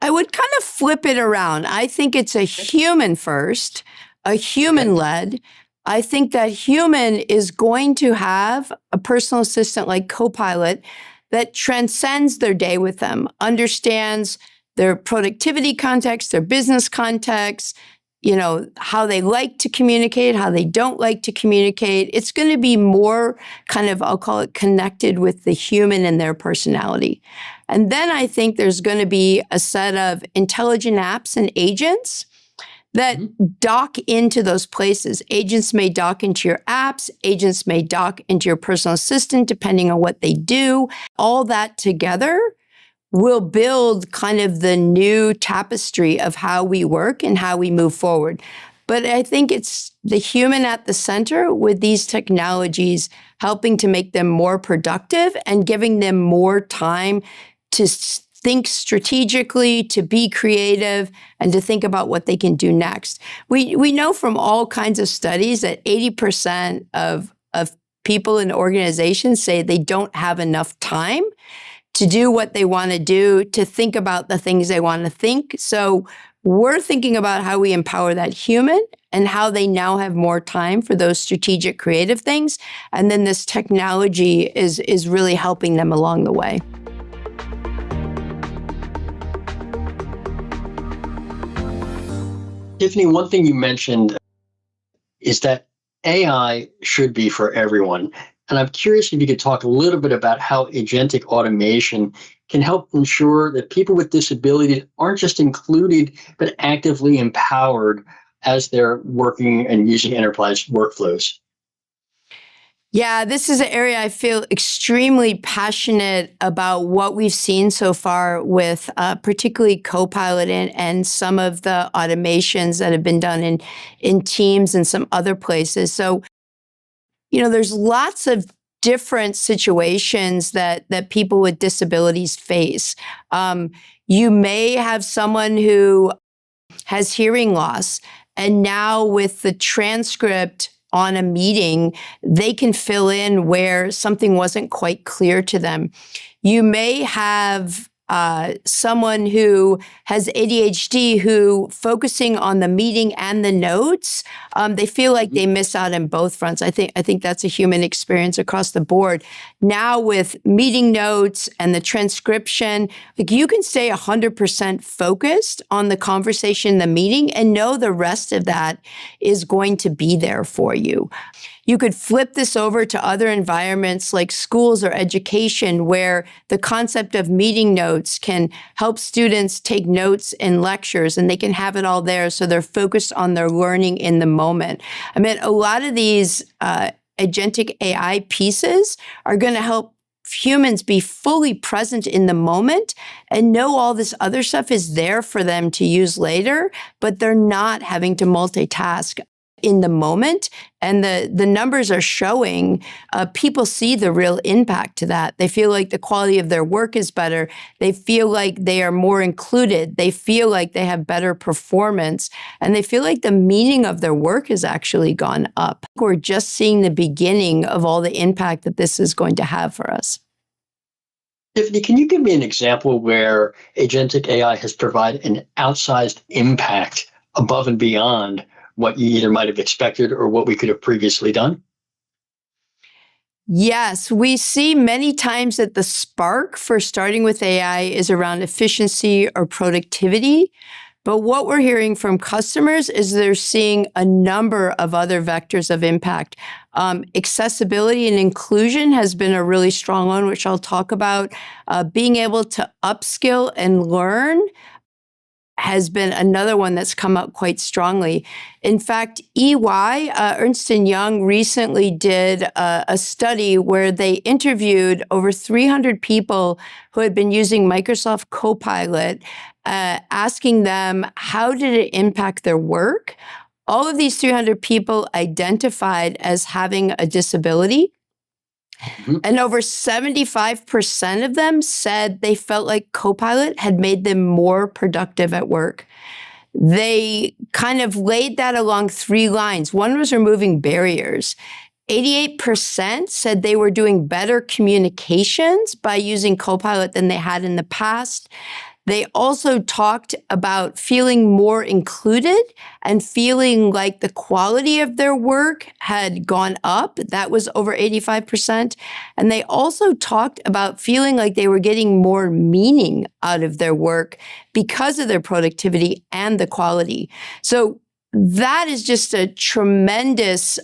I would kind of flip it around. I think it's a human first, a human led. I think that human is going to have a personal assistant like Copilot that transcends their day with them, understands their productivity context, their business context, how they like to communicate, how they don't like to communicate. It's going to be more kind of, I'll call it, connected with the human and their personality. And then I think there's going to be a set of intelligent apps and agents that dock into those places. Agents may dock into your apps. Agents may dock into your personal assistant, depending on what they do. All that together will build kind of the new tapestry of how we work and how we move forward. But I think it's the human at the center with these technologies, helping to make them more productive and giving them more time to think strategically, to be creative, and to think about what they can do next. We know from all kinds of studies that 80% of people in organizations say they don't have enough time to do what they want to do, to think about the things they want to think. So we're thinking about how we empower that human and how they now have more time for those strategic, creative things. And then this technology is really helping them along the way. Tiffany, one thing you mentioned is that AI should be for everyone. And I'm curious if you could talk a little bit about how agentic automation can help ensure that people with disabilities aren't just included, but actively empowered as they're working and using enterprise workflows. Yeah, this is an area I feel extremely passionate about what we've seen so far with particularly Copilot and some of the automations that have been done in Teams and some other places. So, there's lots of different situations that people with disabilities face. You may have someone who has hearing loss, and now with the transcript on a meeting, they can fill in where something wasn't quite clear to them. You may have someone who has ADHD who focusing on the meeting and the notes, they feel like they miss out on both fronts. I think that's a human experience across the board. Now with meeting notes and the transcription, like you can stay 100% focused on the conversation, the meeting, and know the rest of that is going to be there for you. You could flip this over to other environments like schools or education, where the concept of meeting notes can help students take notes in lectures and they can have it all there so they're focused on their learning in the moment. I mean, a lot of these agentic AI pieces are going to help humans be fully present in the moment and know all this other stuff is there for them to use later, but they're not having to multitask in the moment. And the numbers are showing people see the real impact to that. They feel like the quality of their work is better. They feel like they are more included. They feel like they have better performance. And they feel like the meaning of their work has actually gone up. We're just seeing the beginning of all the impact that this is going to have for us. Tiffany, can you give me an example where agentic AI has provided an outsized impact above and beyond what you either might have expected or what we could have previously done? Yes, we see many times that the spark for starting with AI is around efficiency or productivity. But what we're hearing from customers is they're seeing a number of other vectors of impact. Accessibility and inclusion has been a really strong one, which I'll talk about. Being able to upskill and learn has been another one that's come up quite strongly. In fact, EY, Ernst & Young, recently did a study where they interviewed over 300 people who had been using Microsoft Copilot, asking them, how did it impact their work? All of these 300 people identified as having a disability. And over 75% of them said they felt like Copilot had made them more productive at work. They kind of laid that along three lines. One was removing barriers. 88% said they were doing better communications by using Copilot than they had in the past. They also talked about feeling more included and feeling like the quality of their work had gone up. That was over 85%. And they also talked about feeling like they were getting more meaning out of their work because of their productivity and the quality. So that is just a tremendous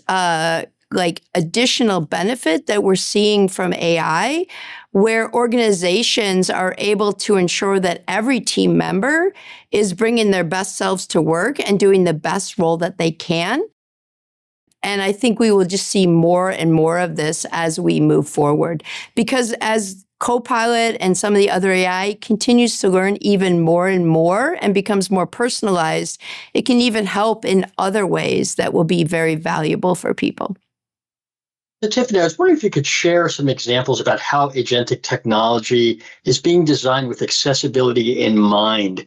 additional benefit that we're seeing from AI, where organizations are able to ensure that every team member is bringing their best selves to work and doing the best role that they can. And I think we will just see more and more of this as we move forward, because as Copilot and some of the other AI continues to learn even more and more and becomes more personalized, it can even help in other ways that will be very valuable for people. So, Tiffany, I was wondering if you could share some examples about how agentic technology is being designed with accessibility in mind.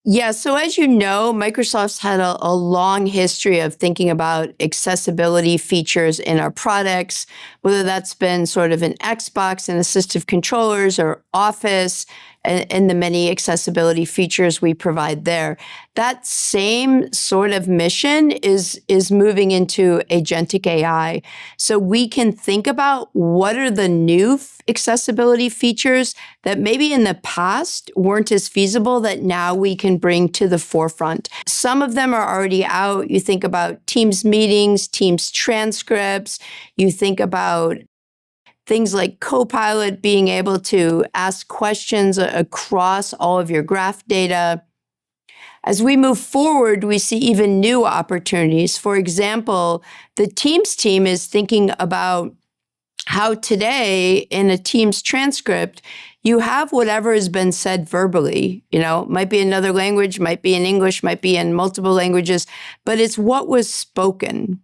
Yeah, so as you know, Microsoft's had a long history of thinking about accessibility features in our products, whether that's been sort of in Xbox and assistive controllers or Office and the many accessibility features we provide there. That same sort of mission is moving into agentic AI. So we can think about what are the new accessibility features that maybe in the past weren't as feasible that now we can bring to the forefront. Some of them are already out. You think about Teams meetings, Teams transcripts. You think about things like Copilot being able to ask questions across all of your graph data. As we move forward, we see even new opportunities. For example, the Teams team is thinking about how today in a Teams transcript, you have whatever has been said verbally. You know, it might be another language, might be in English, might be in multiple languages, but it's what was spoken.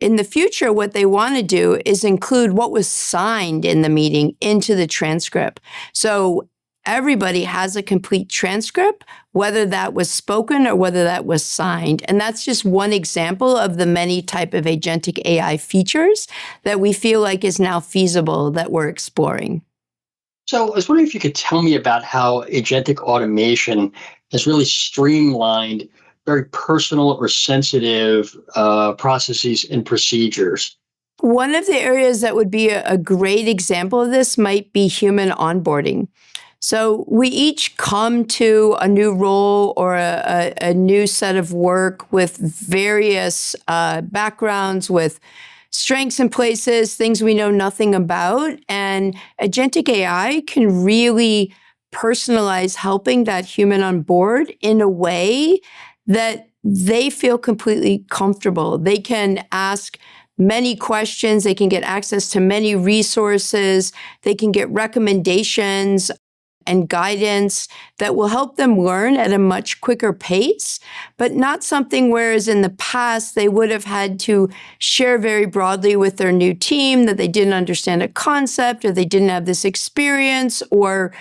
In the future, what they want to do is include what was signed in the meeting into the transcript. So everybody has a complete transcript, whether that was spoken or whether that was signed. And that's just one example of the many type of agentic AI features that we feel like is now feasible that we're exploring. So I was wondering if you could tell me about how agentic automation has really streamlined very personal or sensitive processes and procedures. One of the areas that would be a great example of this might be human onboarding. So we each come to a new role or a new set of work with various backgrounds, with strengths and places, things we know nothing about. And agentic AI can really personalize helping that human on board in a way that they feel completely comfortable. They can ask many questions. They can get access to many resources. They can get recommendations and guidance that will help them learn at a much quicker pace, but not something whereas in the past they would have had to share very broadly with their new team that they didn't understand a concept or they didn't have this experience, or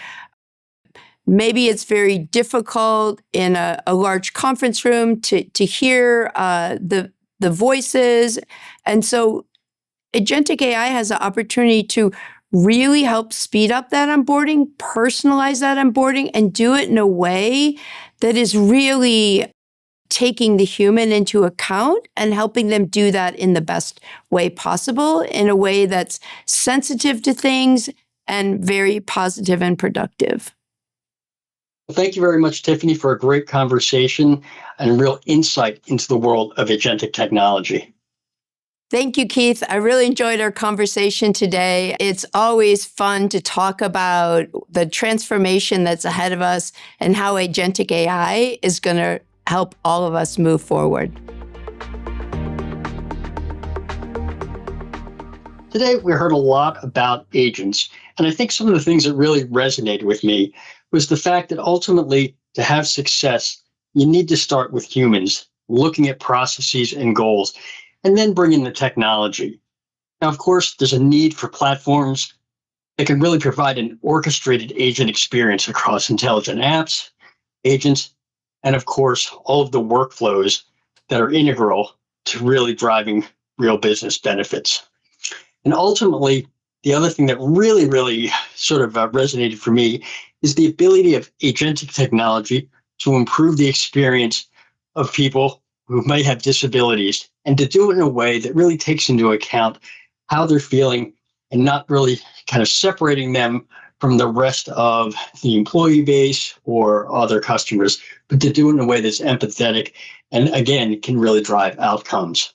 maybe it's very difficult in a large conference room to hear the voices. And so agentic AI has the opportunity to really help speed up that onboarding, personalize that onboarding, and do it in a way that is really taking the human into account and helping them do that in the best way possible, in a way that's sensitive to things and very positive and productive. Thank you very much, Tiffany, for a great conversation and real insight into the world of agentic technology. Thank you, Keith. I really enjoyed our conversation today. It's always fun to talk about the transformation that's ahead of us and how agentic AI is going to help all of us move forward. Today, we heard a lot about agents, and I think some of the things that really resonated with me was the fact that ultimately, to have success, you need to start with humans, looking at processes and goals, and then bring in the technology. Now, of course, there's a need for platforms that can really provide an orchestrated agent experience across intelligent apps, agents, and of course, all of the workflows that are integral to really driving real business benefits. And ultimately, the other thing that really sort of resonated for me is the ability of agentic technology to improve the experience of people who might have disabilities, and to do it in a way that really takes into account how they're feeling and not really kind of separating them from the rest of the employee base or other customers, but to do it in a way that's empathetic and again, can really drive outcomes.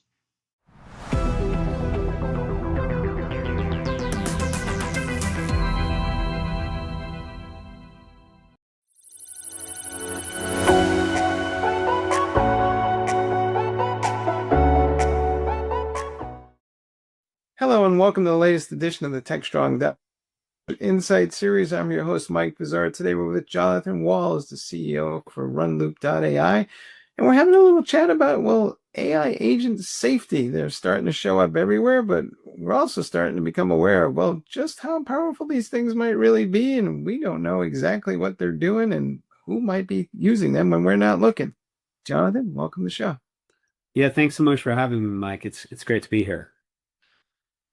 Hello and welcome to the latest edition of the Techstrong Insight series. I'm your host, Mike Bizarre. Today we're with Jonathan Walls, the CEO for Runloop.ai, and we're having a little chat about, well, AI agent safety. They're starting to show up everywhere, but we're also starting to become aware of, well, just how powerful these things might really be, and we don't know exactly what they're doing and who might be using them when we're not looking. Jonathan, welcome to the show. Yeah, thanks so much for having me, Mike. It's great to be here.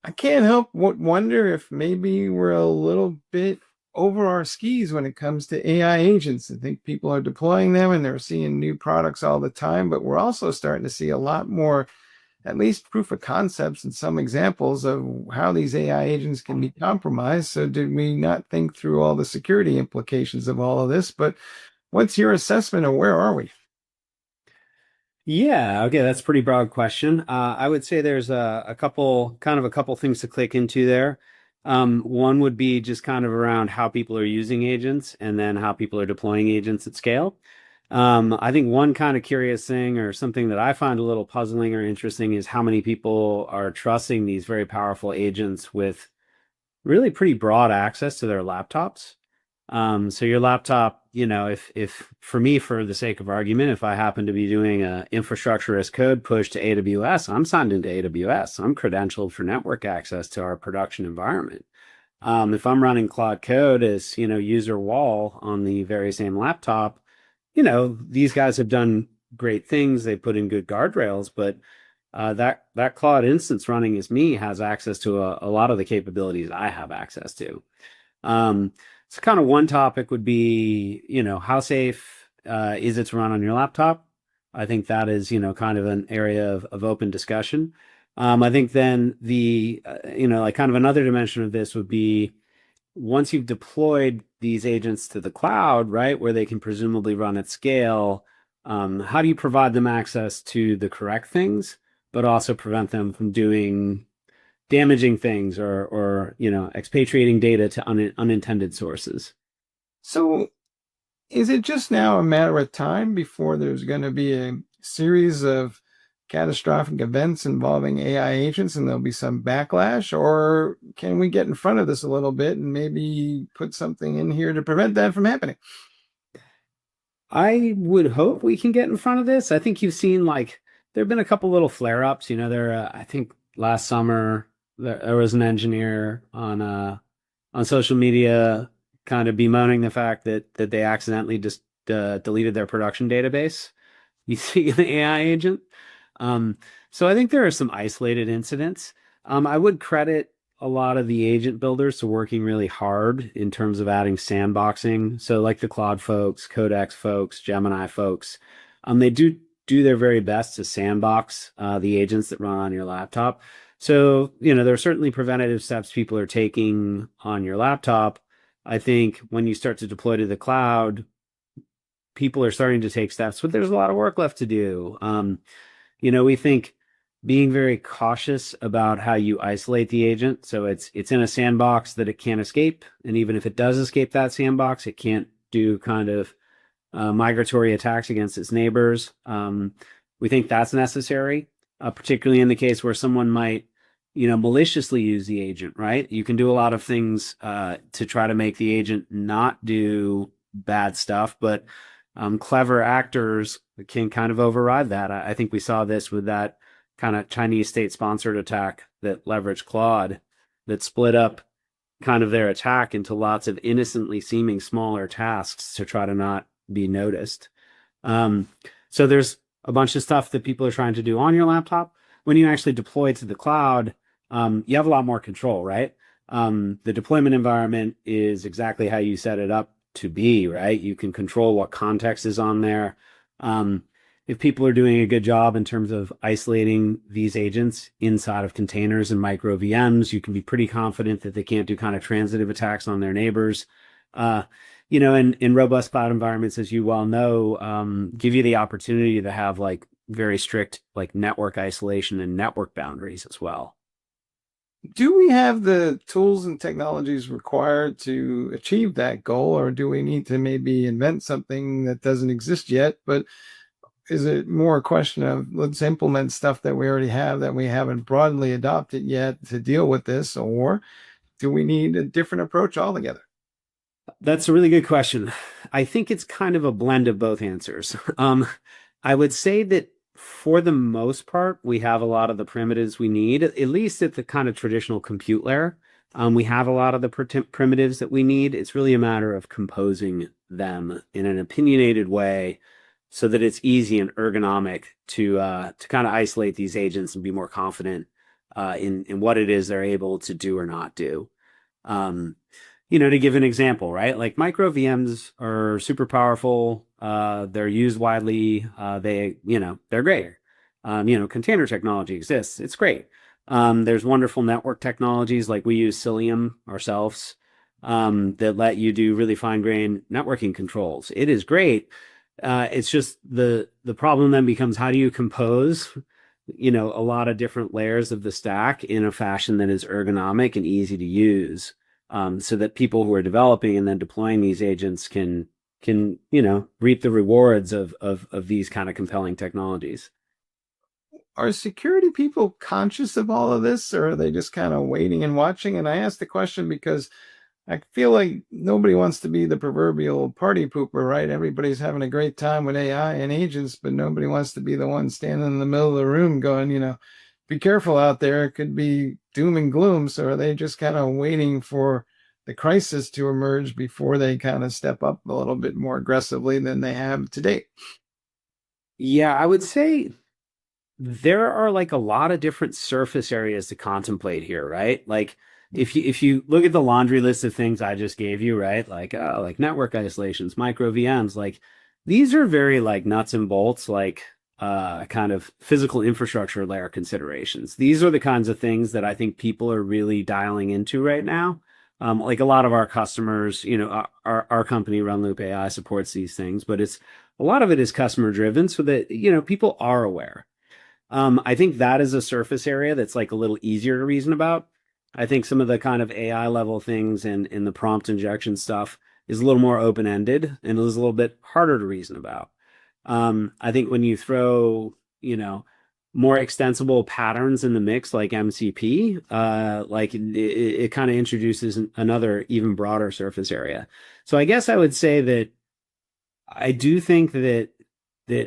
I can't help but wonder if maybe we're a little bit over our skis when it comes to AI agents. I think people are deploying them and they're seeing new products all the time, but we're also starting to see a lot more, at least proof of concepts and some examples of how these AI agents can be compromised. So did we not think through all the security implications of all of this? But what's your assessment of where are we? Yeah, okay, that's a pretty broad question. I would say there's a couple things to click into there. One would be just kind of around how people are using agents and then how people are deploying agents at scale. I think one kind of curious thing or something that I find a little puzzling or interesting is how many people are trusting these very powerful agents with really pretty broad access to their laptops. So your laptop, if for me, for the sake of argument, if I happen to be doing a infrastructure as code push to AWS, I'm signed into AWS. I'm credentialed for network access to our production environment. If I'm running Claude Code as, user wall on the very same laptop, these guys have done great things. They put in good guardrails, but that Claude instance running as me has access to a lot of the capabilities I have access to. So kind of one topic would be, how safe is it to run on your laptop? I think that is, kind of an area of open discussion. I think then the, kind of another dimension of this would be once you've deployed these agents to the cloud, right, where they can presumably run at scale, how do you provide them access to the correct things, but also prevent them from doing damaging things or expatriating data to unintended sources? So is it just now a matter of time before there's going to be a series of catastrophic events involving AI agents and there'll be some backlash, or can we get in front of this a little bit and maybe put something in here to prevent that from happening? I would hope we can get in front of this. I think you've seen there have been a couple little flare-ups. I think last summer there was an engineer on social media kind of bemoaning the fact that they accidentally just deleted their production database. You see the AI agent. So I think there are some isolated incidents. I would credit a lot of the agent builders to working really hard in terms of adding sandboxing. So like the Claude folks, Codex folks, Gemini folks, they do their very best to sandbox the agents that run on your laptop. So, there are certainly preventative steps people are taking on your laptop. I think when you start to deploy to the cloud, people are starting to take steps, but there's a lot of work left to do. We think being very cautious about how you isolate the agent. So it's in a sandbox that it can't escape. And even if it does escape that sandbox, it can't do kind of migratory attacks against its neighbors. We think that's necessary, particularly in the case where someone might maliciously use the agent, right? You can do a lot of things to try to make the agent not do bad stuff, but clever actors can kind of override that. I think we saw this with that kind of Chinese state-sponsored attack that leveraged Claude, that split up kind of their attack into lots of innocently seeming smaller tasks to try to not be noticed. So there's a bunch of stuff that people are trying to do on your laptop. When you actually deploy to the cloud, you have a lot more control, right? The deployment environment is exactly how you set it up to be, right? You can control what context is on there. If people are doing a good job in terms of isolating these agents inside of containers and micro VMs, you can be pretty confident that they can't do kind of transitive attacks on their neighbors. In robust cloud environments, as you well know, give you the opportunity to have very strict like network isolation and network boundaries as well. Do we have the tools and technologies required to achieve that goal, or do we need to maybe invent something that doesn't exist yet? But is it more a question of let's implement stuff that we already have that we haven't broadly adopted yet to deal with this, or do we need a different approach altogether? That's a really good question. I think it's kind of a blend of both answers. I would say that for the most part, we have a lot of the primitives we need, at least at the kind of traditional compute layer. We have a lot of the primitives that we need. It's really a matter of composing them in an opinionated way so that it's easy and ergonomic to kind of isolate these agents and be more confident in what it is they're able to do or not do. To give an example, right? Like micro VMs are super powerful. They're used widely. They're great. Container technology exists. It's great. There's wonderful network technologies like we use Cilium ourselves that let you do really fine-grained networking controls. It is great. It's just the problem then becomes how do you compose, a lot of different layers of the stack in a fashion that is ergonomic and easy to use, so that people who are developing and then deploying these agents can reap the rewards of these kind of compelling technologies. Are security people conscious of all of this, or are they just kind of waiting and watching? And I ask the question because I feel like nobody wants to be the proverbial party pooper, right? Everybody's having a great time with AI and agents, but nobody wants to be the one standing in the middle of the room going, be careful out there. It could be doom and gloom. So are they just kind of waiting for the crisis to emerge before they kind of step up a little bit more aggressively than they have to date? Yeah, I would say there are like a lot of different surface areas to contemplate here, right? Like if you look at the laundry list of things I just gave you, right? Like network isolations, micro VMs, like these are very like nuts and bolts, like kind of physical infrastructure layer considerations. These are the kinds of things that I think people are really dialing into right now. Like a lot of our customers, our company Runloop AI supports these things, but a lot of it is customer driven so that, people are aware. I think that is a surface area that's like a little easier to reason about. I think some of the kind of AI level things and the prompt injection stuff is a little more open-ended and is a little bit harder to reason about. I think when you throw, more extensible patterns in the mix like MCP, it kind of introduces another even broader surface area. So I guess I would say that I do think that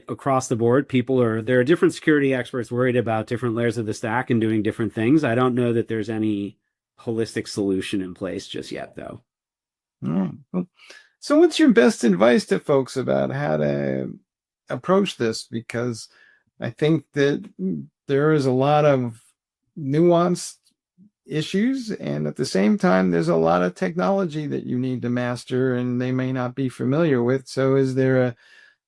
across the board, there are different security experts worried about different layers of the stack and doing different things. I don't know that there's any holistic solution in place just yet, though. So what's your best advice to folks about how to approach this? Because I think that there is a lot of nuanced issues, and at the same time, there's a lot of technology that you need to master and they may not be familiar with. So is there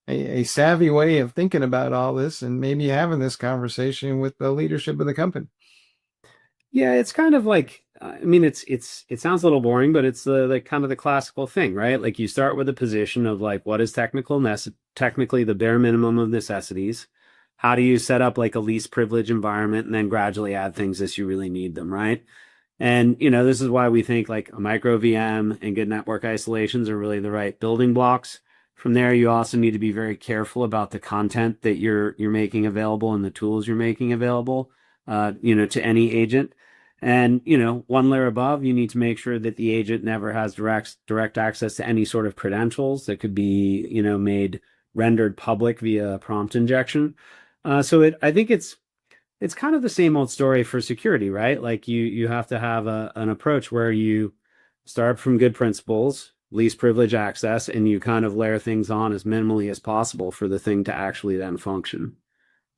a savvy way of thinking about all this and maybe having this conversation with the leadership of the company? Yeah, it's kind of like, it sounds a little boring, but it's the kind of the classical thing, right? Like you start with a position of like, what is technically the bare minimum of necessities? How do you set up like a least privilege environment and then gradually add things as you really need them, right? And, this is why we think like a micro VM and good network isolations are really the right building blocks. From there, you also need to be very careful about the content that you're making available and the tools you're making available, to any agent. And, one layer above, you need to make sure that the agent never has direct access to any sort of credentials that could be, made rendered public via prompt injection. I think it's kind of the same old story for security, right? Like you have to have an approach where you start from good principles, least privilege access, and you kind of layer things on as minimally as possible for the thing to actually then function.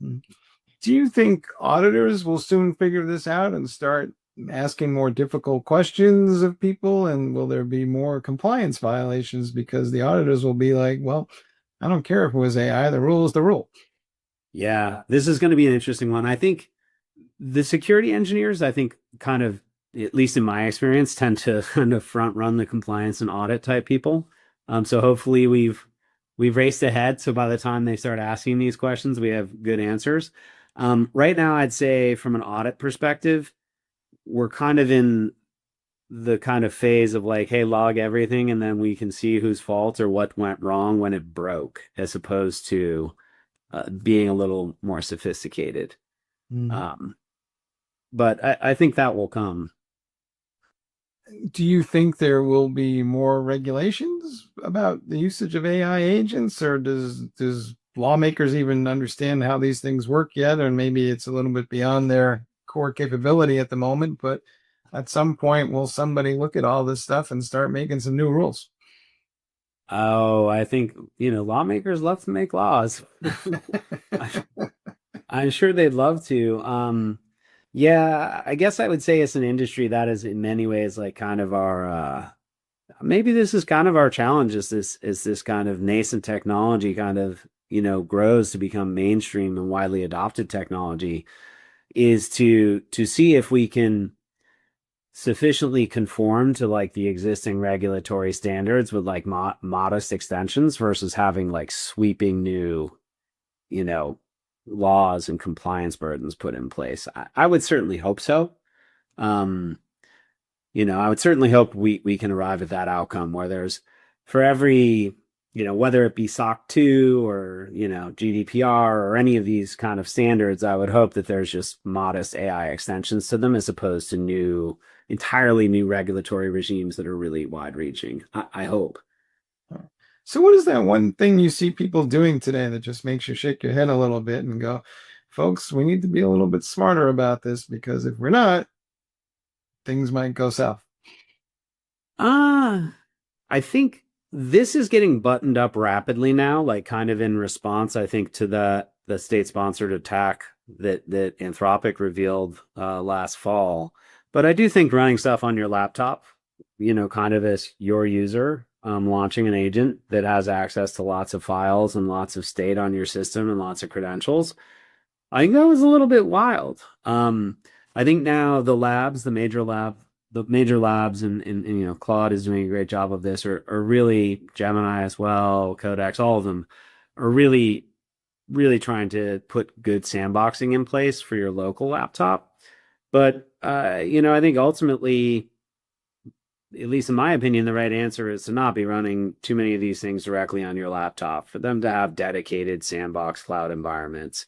Do you think auditors will soon figure this out and start asking more difficult questions of people? And will there be more compliance violations because the auditors will be like, well, I don't care if it was AI, the rule is the rule? Yeah, this is going to be an interesting one. I think the security engineers, kind of, at least in my experience, tend to kind of front run the compliance and audit type people. So hopefully we've we've raced ahead. So by the time they start asking these questions, we have good answers. Right now, I'd say from an audit perspective, we're kind of in the kind of phase of like, hey, log everything, and then we can see whose fault or what went wrong when it broke, as opposed to being a little more sophisticated. But I think that will come. Do you think there will be more regulations about the usage of AI agents, or does lawmakers even understand how these things work yet? And maybe it's a little bit beyond their core capability at the moment, but at some point, will somebody look at all this stuff and start making some new rules? Oh, I think, lawmakers love to make laws. I'm sure they'd love to. Yeah, I guess I would say it's an industry that is in many ways like kind of our, maybe this is kind of our challenge, is this kind of nascent technology kind of, grows to become mainstream and widely adopted technology, is to see if we can sufficiently conform to like the existing regulatory standards with like modest extensions versus having like sweeping new, laws and compliance burdens put in place. I would certainly hope so. I would certainly hope we can arrive at that outcome where there's, for every, whether it be SOC 2 or, GDPR or any of these kind of standards, I would hope that there's just modest AI extensions to them as opposed to entirely new regulatory regimes that are really wide reaching. I hope. So what is that one thing you see people doing today that just makes you shake your head a little bit and go, folks, we need to be a little bit smarter about this, because if we're not, things might go south? I think this is getting buttoned up rapidly now, like kind of in response, I think, to the state-sponsored attack that Anthropic revealed last fall. But I do think running stuff on your laptop, kind of as your user, launching an agent that has access to lots of files and lots of state on your system and lots of credentials, I think that was a little bit wild. I think now the major labs and Claude is doing a great job of this, or really Gemini as well, Codex, all of them are really, really trying to put good sandboxing in place for your local laptop. But, I think ultimately, at least in my opinion, the right answer is to not be running too many of these things directly on your laptop, for them to have dedicated sandbox cloud environments,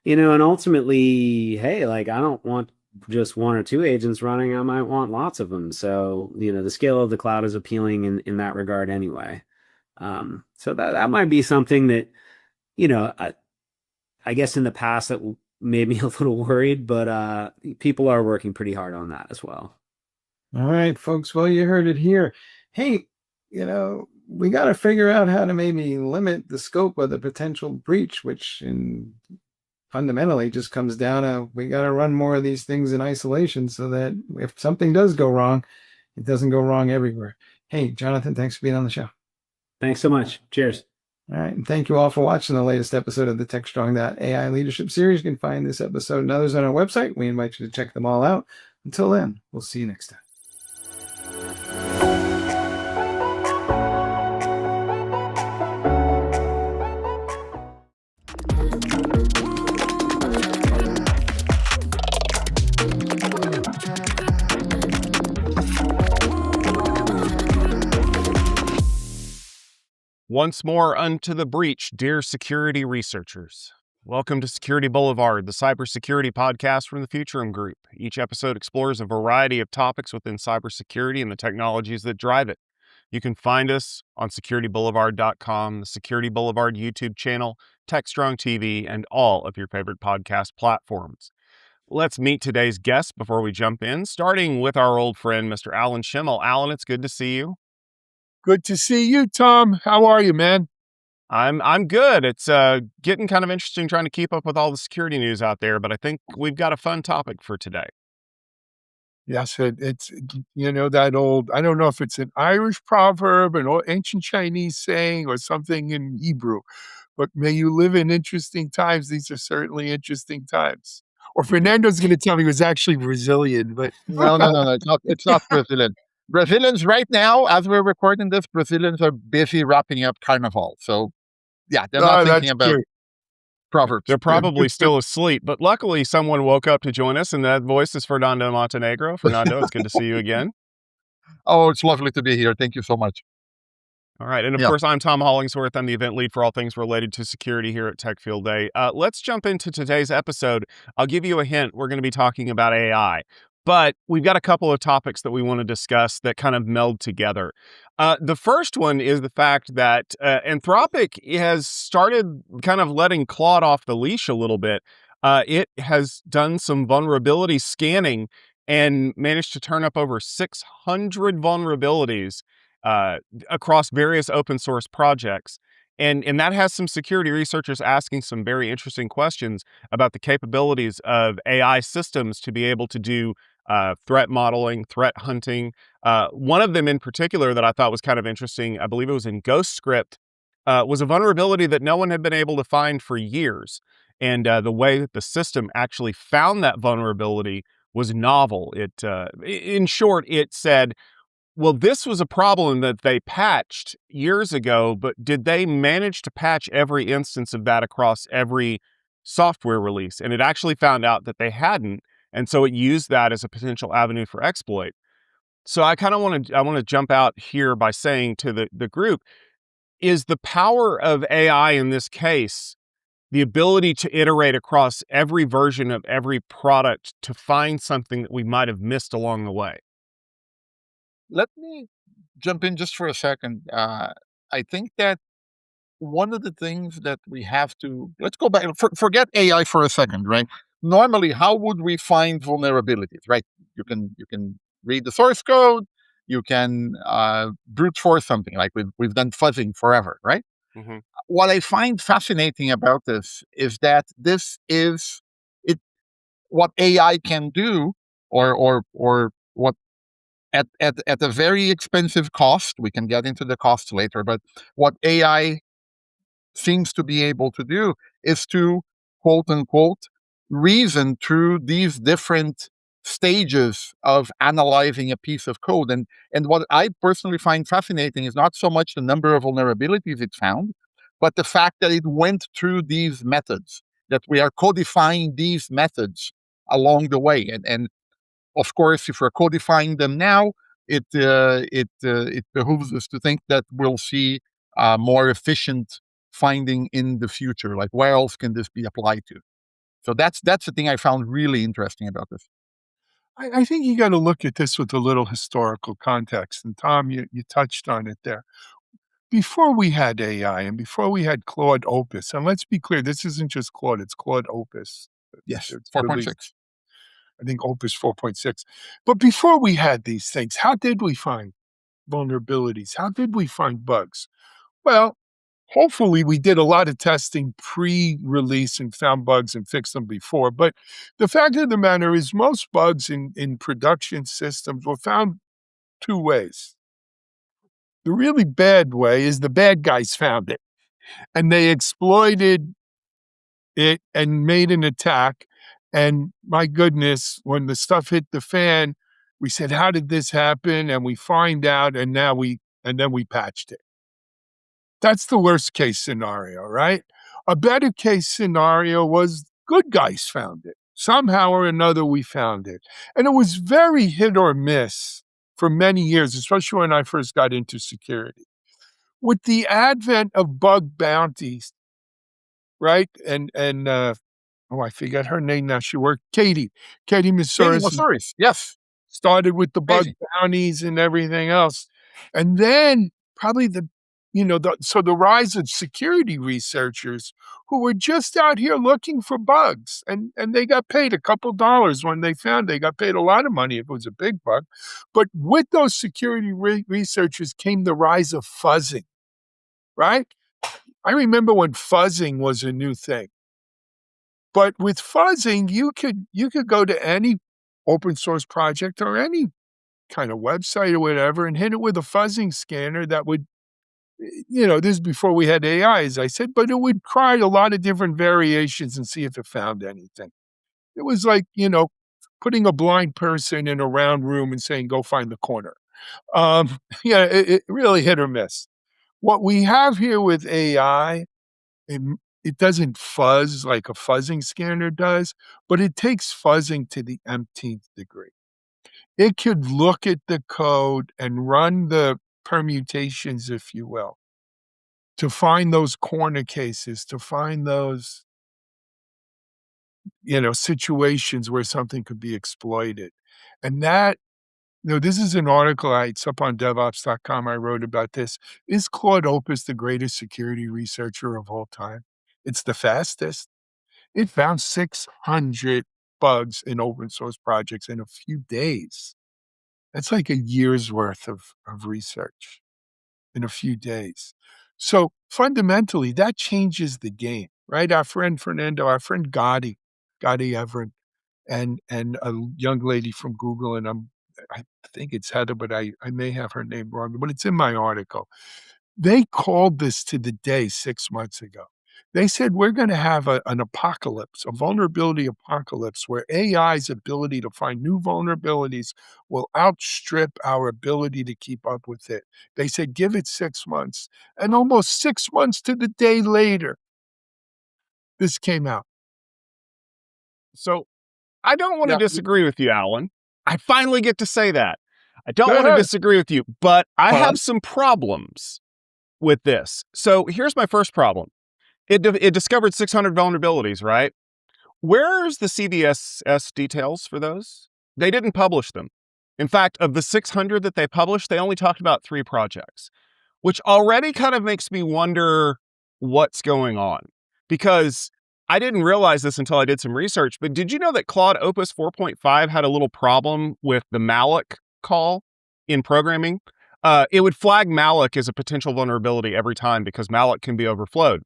and ultimately, hey, like, I don't want just one or two agents running. I might want lots of them. So, the scale of the cloud is appealing in that regard anyway. So that might be something that, I guess in the past that made me a little worried, but people are working pretty hard on that as well. All right, folks. Well, you heard it here. Hey, we got to figure out how to maybe limit the scope of the potential breach, which fundamentally just comes down to, we got to run more of these things in isolation so that if something does go wrong, it doesn't go wrong everywhere. Hey, Jonathan, thanks for being on the show. Thanks so much. Cheers. All right. And thank you all for watching the latest episode of the Techstrong.ai Leadership Series. You can find this episode and others on our website. We invite you to check them all out. Until then, we'll see you next time. Once more unto the breach, dear security researchers. Welcome to Security Boulevard, the cybersecurity podcast from the Futurum Group. Each episode explores a variety of topics within cybersecurity and the technologies that drive it. You can find us on securityboulevard.com, the Security Boulevard YouTube channel, Techstrong TV, and all of your favorite podcast platforms. Let's meet today's guest before we jump in, starting with our old friend, Mr. Alan Schimmel. Alan, it's good to see you. Good to see you, Tom. How are you, man? I'm good. It's getting kind of interesting trying to keep up with all the security news out there, but I think we've got a fun topic for today. Yes, it's that old, I don't know if it's an Irish proverb, an old ancient Chinese saying, or something in Hebrew, but may you live in interesting times. These are certainly interesting times. Or Fernando's going to tell me it was actually Brazilian, but No. It's not Brazilian. Brazilians right now, as we're recording this, Brazilians are busy wrapping up Carnival. So Yeah, they're not thinking that's about cute. Proverbs. They're probably still asleep, but luckily someone woke up to join us, and that voice is Fernando Montenegro. Fernando, it's good to see you again. Oh, it's lovely to be here. Thank you so much. All right. And of Yeah. course, I'm Tom Hollingsworth. I'm the event lead for all things related to security here at Tech Field Day. Let's jump into today's episode. I'll give you a hint. We're going to be talking about AI, but we've got a couple of topics that we want to discuss that kind of meld together. The first one is the fact that Anthropic has started kind of letting Claude off the leash a little bit. It has done some vulnerability scanning and managed to turn up over 600 vulnerabilities across various open source projects. And that has some security researchers asking some very interesting questions about the capabilities of AI systems to be able to do threat modeling, threat hunting. One of them in particular that I thought was kind of interesting, I believe it was in Ghostscript, was a vulnerability that no one had been able to find for years. And the way that the system actually found that vulnerability was novel. In short, it said, well, this was a problem that they patched years ago, but did they manage to patch every instance of that across every software release? And it actually found out that they hadn't. And so it used that as a potential avenue for exploit. So I kind of want to jump out here by saying to the group, is the power of AI in this case the ability to iterate across every version of every product to find something that we might have missed along the way? Let me jump in just for a second. I think that one of the things that we have to, let's go back, forget AI for a second, right? Normally, how would we find vulnerabilities, right? You can read the source code, you can brute force something, like we've done fuzzing forever, right? Mm-hmm. What I find fascinating about this is that this is it what AI can do, or what at a very expensive cost. We can get into the cost later, but what AI seems to be able to do is to, quote unquote, reason through these different stages of analyzing a piece of code. And what I personally find fascinating is not so much the number of vulnerabilities it found, but the fact that it went through these methods, that we are codifying these methods along the way. And of course, if we're codifying them now, it behooves us to think that we'll see more efficient finding in the future. Like, where else can this be applied to? So that's the thing I found really interesting about this. I think you got to look at this with a little historical context. And Tom, you touched on it there. Before we had AI and before we had Claude Opus, and let's be clear, this isn't just Claude, it's Claude Opus. Yes, It's 4.6. released, I think Opus 4.6. But before we had these things, how did we find vulnerabilities? How did we find bugs? Well, hopefully we did a lot of testing pre-release and found bugs and fixed them before. But the fact of the matter is most bugs in production systems were found two ways. The really bad way is the bad guys found it and they exploited it and made an attack. And my goodness, when the stuff hit the fan, we said, how did this happen? And we find out, and then we patched it. That's the worst case scenario, right? A better case scenario was good guys found it. Somehow or another, we found it. And it was very hit or miss for many years, especially when I first got into security. With the advent of bug bounties, right? And I forget her name now. She worked, Katie Masouris. Yes. Started with the bug Crazy. bounties and everything else. And then probably the rise of security researchers who were just out here looking for bugs, and they got paid a couple dollars when they got paid a lot of money if it was a big bug. But with those security researchers came the rise of fuzzing, right? I remember when fuzzing was a new thing. But with fuzzing, you could go to any open source project or any kind of website or whatever and hit it with a fuzzing scanner that would, this is before we had AI, as I said, but it would try a lot of different variations and see if it found anything. It was like, putting a blind person in a round room and saying, go find the corner. It really hit or miss. What we have here with AI it doesn't fuzz like a fuzzing scanner does, but it takes fuzzing to the umpteenth degree. It could look at the code and run the permutations, if you will, to find those corner cases, to find those, situations where something could be exploited. And that, this is an article it's up on DevOps.com. I wrote about this. Is Claude Opus the greatest security researcher of all time? It's the fastest. It found 600 bugs in open source projects in a few days. That's like a year's worth of research in a few days. So fundamentally, that changes the game, right? Our friend Fernando, our friend Gotti Everett, and a young lady from Google, and I think it's Heather, but I may have her name wrong, but it's in my article. They called this to the day 6 months ago. They said, we're going to have an apocalypse, a vulnerability apocalypse, where AI's ability to find new vulnerabilities will outstrip our ability to keep up with it. They said, give it 6 months. And almost 6 months to the day later, this came out. So I don't want to disagree with you, Alan. I finally get to say that. I don't want to disagree with you, but I have some problems with this. So here's my first problem. It discovered 600 vulnerabilities, right? Where's the CVSS details for those? They didn't publish them. In fact, of the 600 that they published, they only talked about 3 projects, which already kind of makes me wonder what's going on. Because I didn't realize this until I did some research, but did you know that Claude Opus 4.5 had a little problem with the malloc call in programming? It would flag malloc as a potential vulnerability every time because malloc can be overflowed.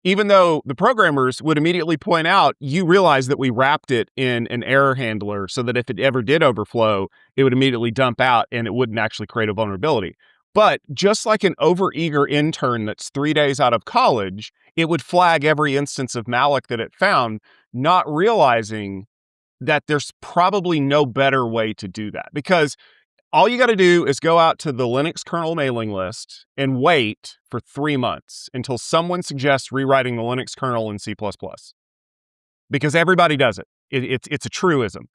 Even though the programmers would immediately point out, you realize that we wrapped it in an error handler so that if it ever did overflow, it would immediately dump out and it wouldn't actually create a vulnerability. But just like an overeager intern that's 3 days out of college, it would flag every instance of malloc that it found, not realizing that there's probably no better way to do that. Because all you got to do is go out to the Linux kernel mailing list and wait for 3 months until someone suggests rewriting the Linux kernel in C++. Because everybody does it. It's a truism.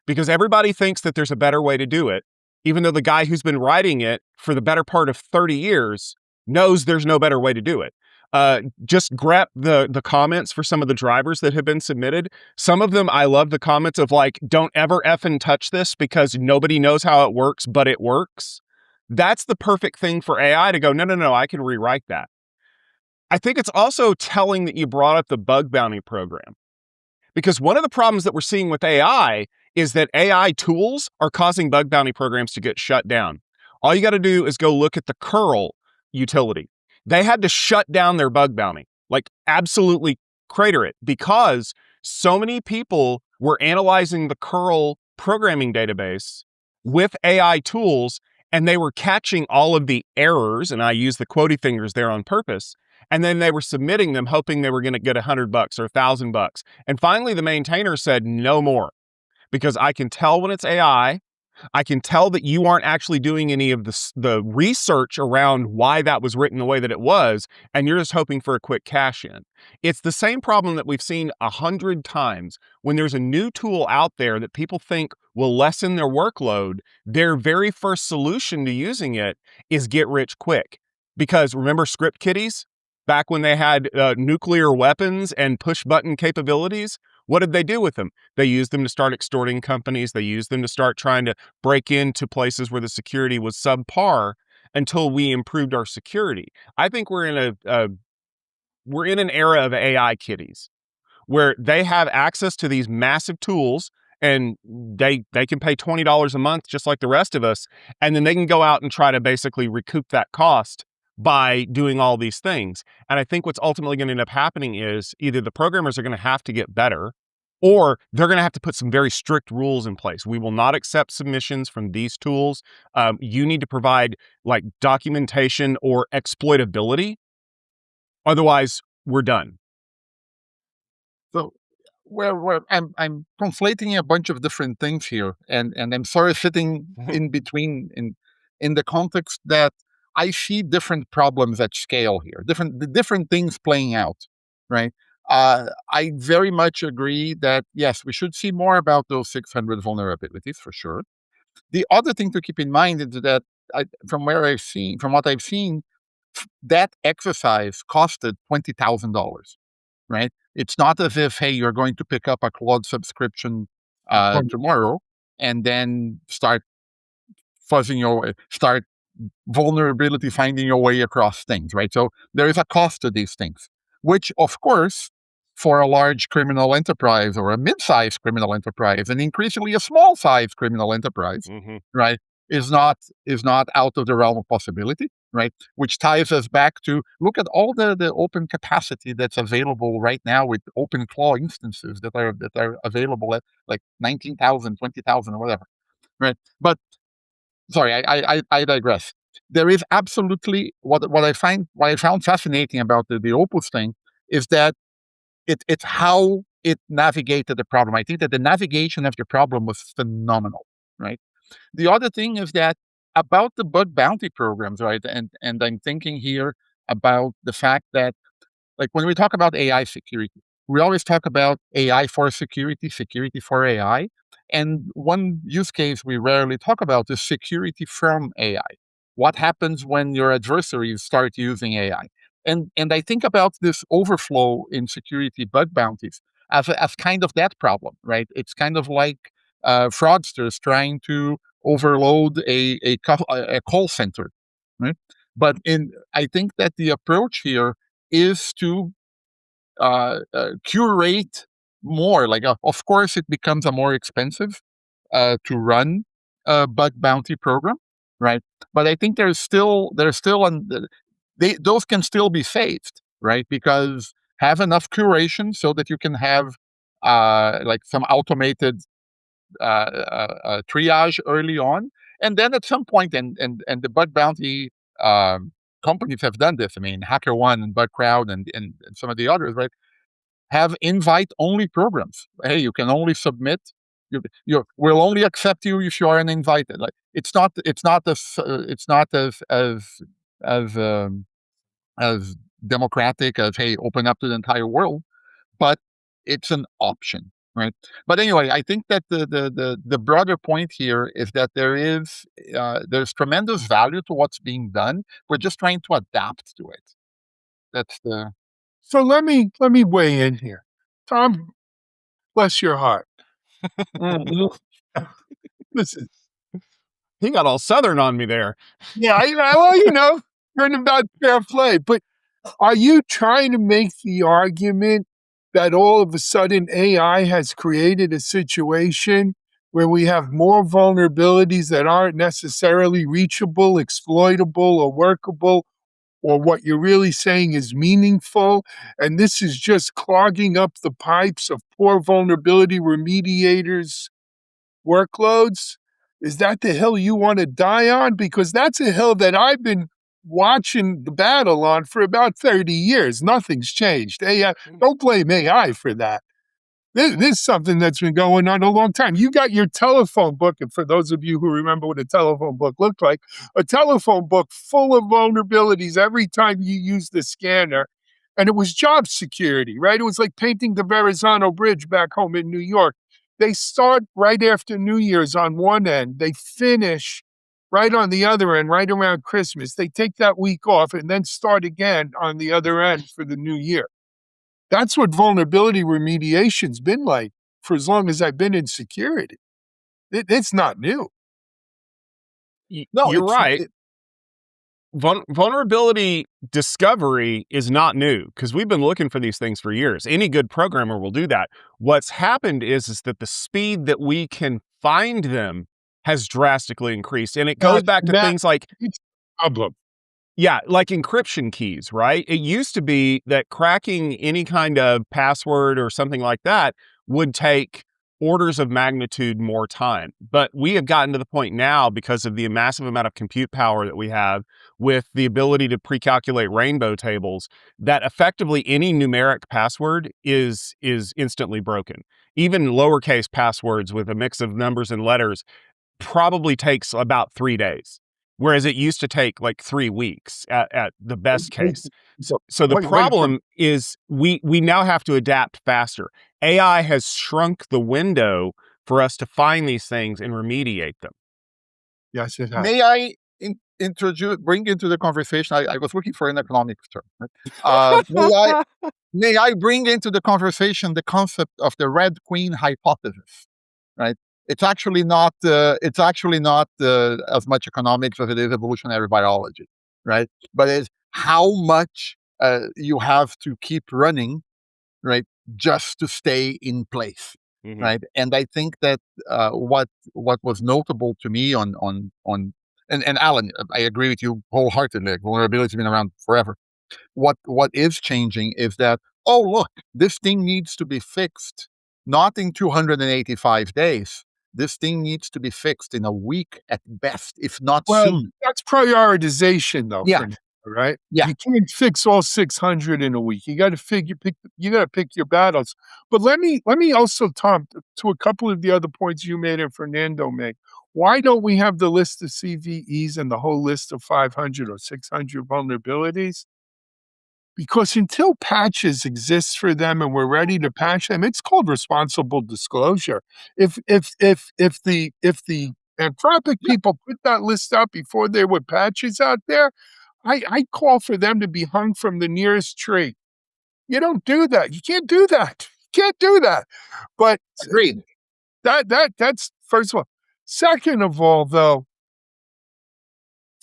Because everybody thinks that there's a better way to do it, even though the guy who's been writing it for the better part of 30 years knows there's no better way to do it. Just grab the comments for some of the drivers that have been submitted. Some of them, I love the comments of like, don't ever effing touch this because nobody knows how it works, but it works. That's the perfect thing for AI to go, no, I can rewrite that. I think it's also telling that you brought up the bug bounty program. Because one of the problems that we're seeing with AI is that AI tools are causing bug bounty programs to get shut down. All you got to do is go look at the curl utility. They had to shut down their bug bounty, like absolutely crater it, because so many people were analyzing the curl programming database with AI tools, and they were catching all of the errors, and I use the quotey fingers there on purpose, and then they were submitting them hoping they were going to get $100 or $1,000. And finally, the maintainer said, no more, because I can tell when it's AI. I can tell that you aren't actually doing any of the research around why that was written the way that it was, and you're just hoping for a quick cash in. It's the same problem that we've seen 100 times. When there's a new tool out there that people think will lessen their workload, their very first solution to using it is get rich quick. Because remember script kiddies? Back when they had nuclear weapons and push button capabilities? What did they do with them? They used them to start extorting companies. They used them to start trying to break into places where the security was subpar until we improved our security. I think we're in an era of AI kiddies where they have access to these massive tools and they can pay $20 a month just like the rest of us, and then they can go out and try to basically recoup that cost by doing all these things. And I think what's ultimately going to end up happening is either the programmers are going to have to get better, or they're going to have to put some very strict rules in place. We will not accept submissions from these tools. You need to provide like documentation or exploitability. Otherwise, we're done. So, well, I'm conflating a bunch of different things here, and I'm sort of sitting in between in the context that I see different problems at scale here, different things playing out. right? I very much agree that, yes, we should see more about those 600 vulnerabilities for sure. The other thing to keep in mind is that from what I've seen, that exercise costed $20,000, right? It's not as if, hey, you're going to pick up a Claude subscription tomorrow and then start vulnerability finding your way across things, right? So there is a cost to these things, which of course, for a large criminal enterprise or a mid-sized criminal enterprise, and increasingly a small-sized criminal enterprise, right, is not out of the realm of possibility, right? Which ties us back to look at all the open capacity that's available right now with open claw instances that are available at like 19,000, 20,000, or whatever, right? But sorry, I digress. There is absolutely what I found fascinating about the Opus thing is that it's how it navigated the problem. I think that the navigation of the problem was phenomenal, right? The other thing is that about the bug bounty programs, right? And I'm thinking here about the fact that, like, when we talk about AI security, we always talk about AI for security, security for AI. And one use case we rarely talk about is security from AI. What happens when your adversaries start using AI? And I think about this overflow in security bug bounties as kind of that problem, right? It's kind of like fraudsters trying to overload a call center, right? But I think that the approach here is to curate more. Like, of course, it becomes a more expensive to run a bug bounty program, right? But I think those can still be saved, right? Because have enough curation so that you can have like some automated triage early on, and then at some point, and the bug bounty companies have done this. I mean, HackerOne and BugCrowd and some of the others, right? Have invite-only programs. Hey, you can only submit. We'll only accept you if you are an invited. Like, it's not as democratic as, hey, open up to the entire world, but it's an option, right? But anyway, I think that the broader point here is that there's tremendous value to what's being done. We're just trying to adapt to it. That's the So let me weigh in here. Tom, bless your heart. Listen, He got all Southern on me there. yeah, learn about fair play. But are you trying to make the argument that all of a sudden AI has created a situation where we have more vulnerabilities that aren't necessarily reachable, exploitable, or workable, or what you're really saying is meaningful, and this is just clogging up the pipes of poor vulnerability remediators' workloads? Is that the hill you want to die on? Because that's a hill that I've been watching the battle on for about 30 years. Nothing's changed. AI, don't blame AI for that. This is something that's been going on a long time. You got your telephone book, and for those of you who remember what a telephone book looked like, a telephone book full of vulnerabilities every time you use the scanner. And it was job security, right? It was like painting the Verrazano Bridge back home in New York. They start right after New Year's on one end. They finish right on the other end, right around Christmas. They take that week off and then start again on the other end for the new year. That's what vulnerability remediation's been like for as long as I've been in security. It's not new. No, you're right. Vulnerability discovery is not new because we've been looking for these things for years. Any good programmer will do that. What's happened is that the speed that we can find them has drastically increased. And it goes back to things like problem. Yeah, like encryption keys, right? It used to be that cracking any kind of password or something like that would take orders of magnitude more time. But we have gotten to the point now, because of the massive amount of compute power that we have with the ability to pre-calculate rainbow tables, that effectively any numeric password is instantly broken. Even lowercase passwords with a mix of numbers and letters probably takes about 3 days. whereas it used to take like 3 weeks at the best case. So the Wait, problem is we now have to adapt faster. AI has shrunk the window for us to find these things and remediate them. Yes, it has. May I bring into the conversation? I was looking for an economics term. Right? May I bring into the conversation the concept of the Red Queen hypothesis? Right. It's actually not. It's actually not as much economics as it is evolutionary biology. Right. But it's how much you have to keep running, right, just to stay in place. Mhm. Right. And I think that what was notable to me on and Alan, I agree with you wholeheartedly. Like, vulnerability has been around forever. What is changing is that, oh, look, this thing needs to be fixed, not in 285 days. This thing needs to be fixed in a week at best, if not soon. That's prioritization, though. Yeah. For now, right? Yeah. You can't fix all 600 in a week. You got to pick your battles. But let me also, Tom, to a couple of the other points you made and Fernando made. Why don't we have the list of CVEs and the whole list of 500 or 600 vulnerabilities? Because until patches exist for them and we're ready to patch them, it's called responsible disclosure. If the Anthropic people put that list out before there were patches out there, I call for them to be hung from the nearest tree. You don't do that. You can't do that. You can't do that. But Agreed. That's first of all. Second of all, though,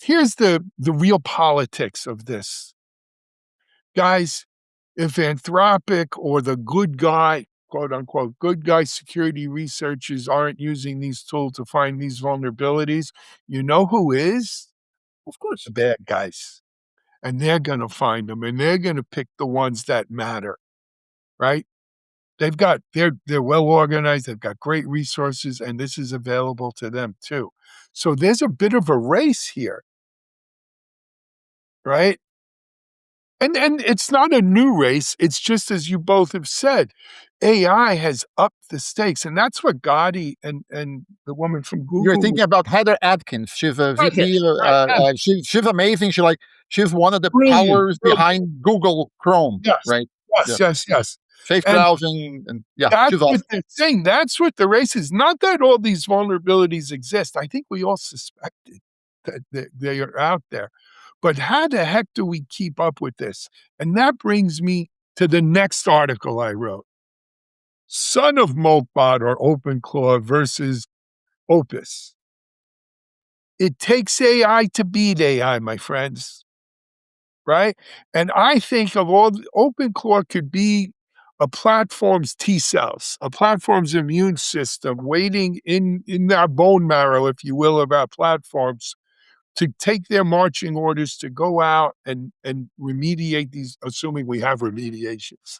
here's the real politics of this. Guys, if Anthropic or the good guy, quote unquote, good guy security researchers aren't using these tools to find these vulnerabilities, you know who is? Of course, the bad guys. And they're going to find them and they're going to pick the ones that matter, right? They're well organized, they've got great resources, and this is available to them too. So there's a bit of a race here, right? And it's not a new race. It's just as you both have said, AI has upped the stakes, and that's what Gotti and the woman from Google. You're thinking about Heather Adkins. She's a VP. She's amazing. She's one of the powers behind Google Chrome. Yes, right. Yes. Safe browsing, and that's she's what awesome. they're saying. That's what the race is. Not that all these vulnerabilities exist. I think we all suspected that they are out there. But how the heck do we keep up with this? And that brings me to the next article I wrote. Son of Moltbot or OpenClaw versus Opus. It takes AI to beat AI, my friends. Right? And I think of all, OpenClaw could be a platform's T cells, a platform's immune system waiting in our bone marrow, if you will, of our platforms to take their marching orders to go out and remediate these, assuming we have remediations,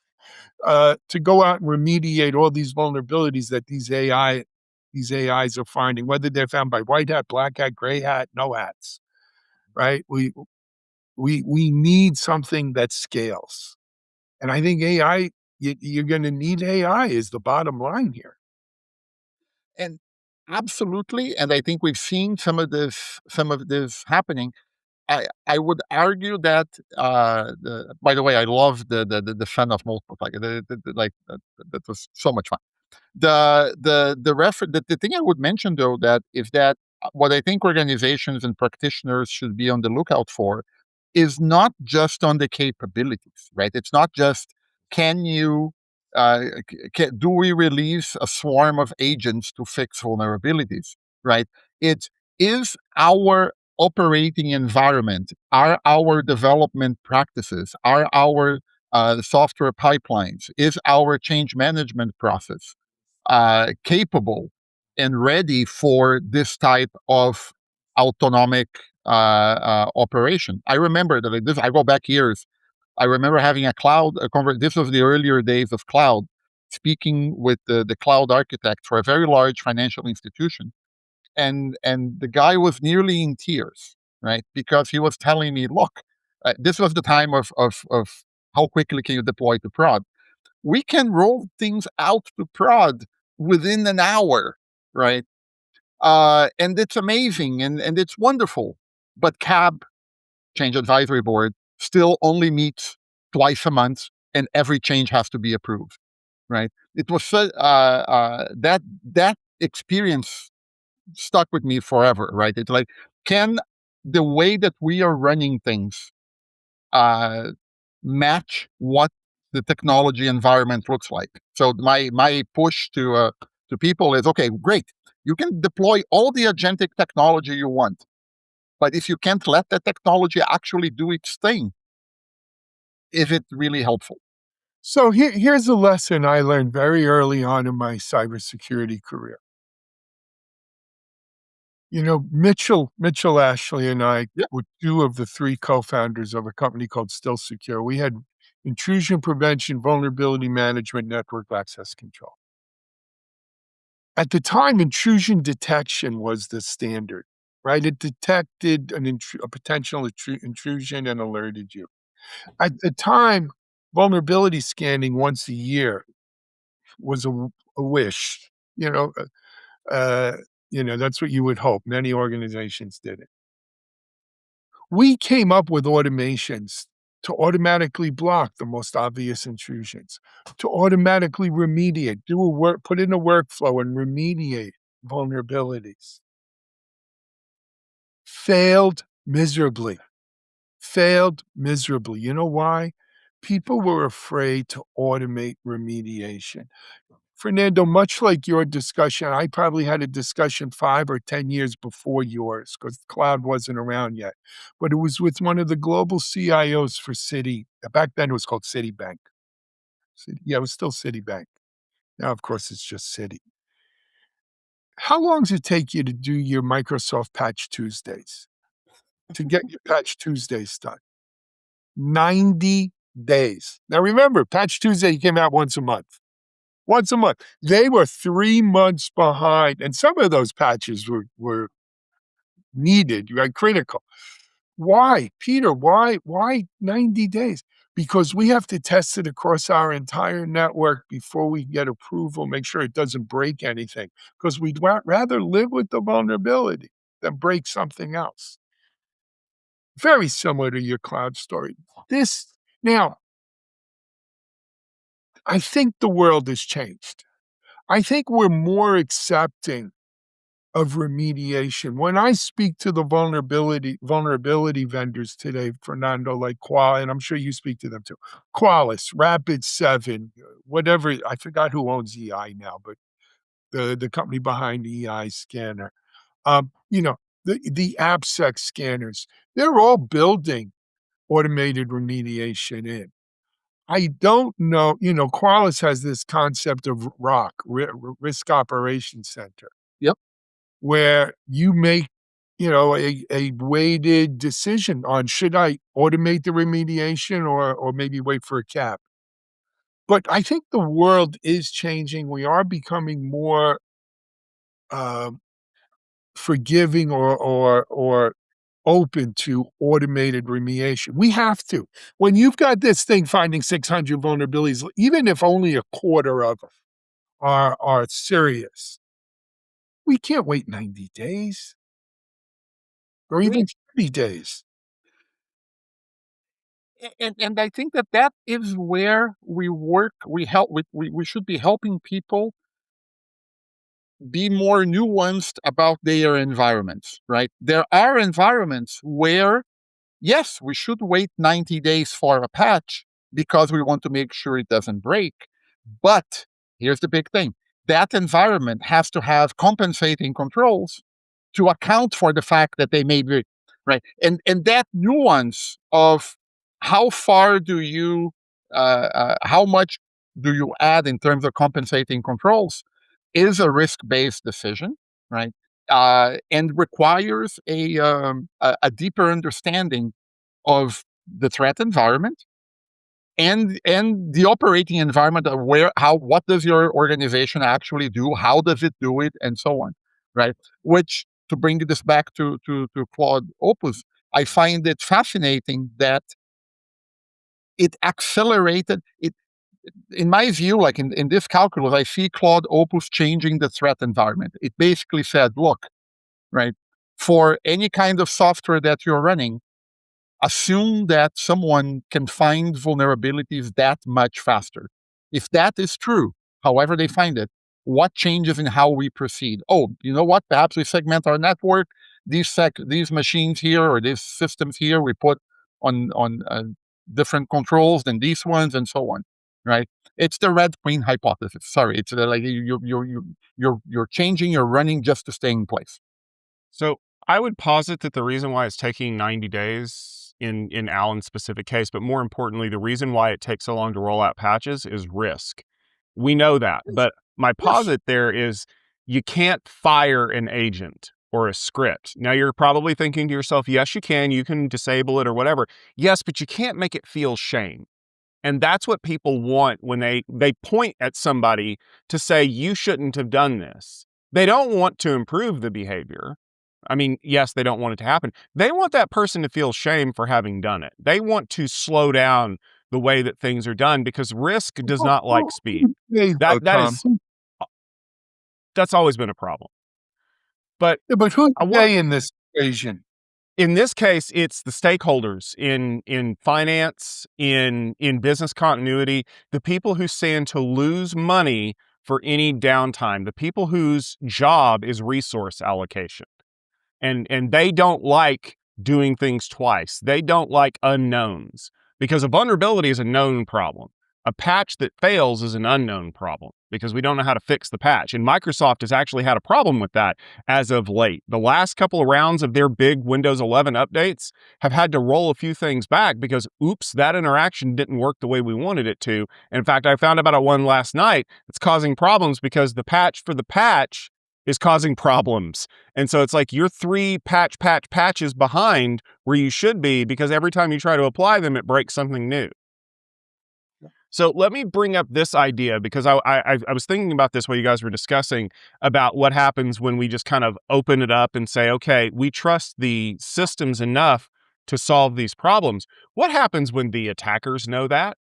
to go out and remediate all these vulnerabilities that these AIs are finding, whether they're found by white hat, black hat, gray hat, no hats, right? We need something that scales. And I think AI, you're going to need AI is the bottom line here. And absolutely, and I think we've seen some of this happening. I would argue that by the way, I love the fun of multiple, that was so much fun. The thing I would mention though that is that what I think organizations and practitioners should be on the lookout for is not just on the capabilities, right? It's not just can you do we release a swarm of agents to fix vulnerabilities, right? It is our operating environment, are our development practices, are our software pipelines, is our change management process capable and ready for this type of autonomic operation. I remember that I go back years. I remember having this was the earlier days of cloud, speaking with the cloud architect for a very large financial institution. And the guy was nearly in tears, right? Because he was telling me, look, this was the time of how quickly can you deploy to prod? We can roll things out to prod within an hour, right? And it's amazing and it's wonderful. but CAB, Change Advisory Board, still only meets twice a month, and every change has to be approved. Right? It was that experience stuck with me forever. Right? It's like, can the way that we are running things match what the technology environment looks like? So my push to people is, okay, great. You can deploy all the agentic technology you want, but if you can't let the technology actually do its thing, is it really helpful? So here's a lesson I learned very early on in my cybersecurity career. Mitchell Ashley and I were two of the three co-founders of a company called Still Secure. We had intrusion prevention, vulnerability management, network access control. At the time, intrusion detection was the standard, right? It detected a potential intrusion and alerted you. At the time, vulnerability scanning once a year was a wish. That's what you would hope. Many organizations did it. We came up with automations to automatically block the most obvious intrusions, to automatically remediate, put in a workflow and remediate vulnerabilities. Failed miserably. You know why? People were afraid to automate remediation. Fernando, much like your discussion, I probably had a discussion 5 or 10 years before yours because cloud wasn't around yet. But it was with one of the global CIOs for Citi. Back then it was called Citibank. Yeah, it was still Citibank. Now, of course, it's just Citi. How long does it take you to do your Microsoft Patch Tuesdays? To get your Patch Tuesdays done? 90 days. Now remember, Patch Tuesday came out once a month. They were 3 months behind, and some of those patches were needed, right? Critical. Why, Peter? Why 90 days? Because we have to test it across our entire network before we get approval, make sure it doesn't break anything, because we'd rather live with the vulnerability than break something else. Very similar to your cloud story. Now, I think the world has changed. I think we're more accepting of remediation. When I speak to the vulnerability vendors today, Fernando, like Qual, and I'm sure you speak to them too, Qualys, Rapid7, whatever, I forgot who owns EI now, but the company behind EI Scanner, the AppSec scanners, they're all building automated remediation in. I don't know, Qualys has this concept of ROC, Risk Operations Center. Yep. Where you make, a weighted decision on should I automate the remediation or maybe wait for a cap. But I think the world is changing. We are becoming more forgiving or open to automated remediation. We have to. When you've got this thing finding 600 vulnerabilities, even if only a quarter of them are serious, we can't wait 90 days or even 30 days. And I think that is where we work. We should be helping people be more nuanced about their environments, right? There are environments where, yes, we should wait 90 days for a patch because we want to make sure it doesn't break. But here's the big thing. That environment has to have compensating controls to account for the fact that they may be, right? And that nuance of how far do you, how much do you add in terms of compensating controls is a risk-based decision, right? And requires a deeper understanding of the threat environment and the operating environment of what does your organization actually do, how does it do it, and so on, right? Which, to bring this back to Claude Opus, I find it fascinating that it accelerated it. In my view, like in this calculus, I see Claude Opus changing the threat environment. It basically said, look, right, for any kind of software that you're running, assume that someone can find vulnerabilities that much faster. If that is true, however they find it, what changes in how we proceed? Oh, you know what? Perhaps we segment our network. These machines here or these systems here we put on different controls than these ones, and so on. Right? It's the Red Queen hypothesis. Sorry, it's like you're changing your running just to stay in place. So I would posit that the reason why it's taking 90 days in Alan's specific case, but more importantly, the reason why it takes so long to roll out patches is risk. We know that, but my posit there is you can't fire an agent or a script. Now you're probably thinking to yourself, yes, you can disable it or whatever. Yes, but you can't make it feel shame. And that's what people want when they point at somebody to say, you shouldn't have done this. They don't want to improve the behavior. I mean, yes, they don't want it to happen. They want that person to feel shame for having done it. They want to slow down the way that things are done because risk does not like speed. That's always been a problem. But who's they in this equation? In this case, it's the stakeholders in finance, in business continuity, the people who stand to lose money for any downtime, the people whose job is resource allocation. And they don't like doing things twice. They don't like unknowns because a vulnerability is a known problem. A patch that fails is an unknown problem because we don't know how to fix the patch. And Microsoft has actually had a problem with that as of late. The last couple of rounds of their big Windows 11 updates have had to roll a few things back because, oops, that interaction didn't work the way we wanted it to. And in fact, I found about one last night that's causing problems because the patch for the patch is causing problems. And so it's like you're 3 patches behind where you should be because every time you try to apply them, it breaks something new. So let me bring up this idea because I was thinking about this while you guys were discussing about what happens when we just kind of open it up and say, okay, we trust the systems enough to solve these problems. What happens when the attackers know that?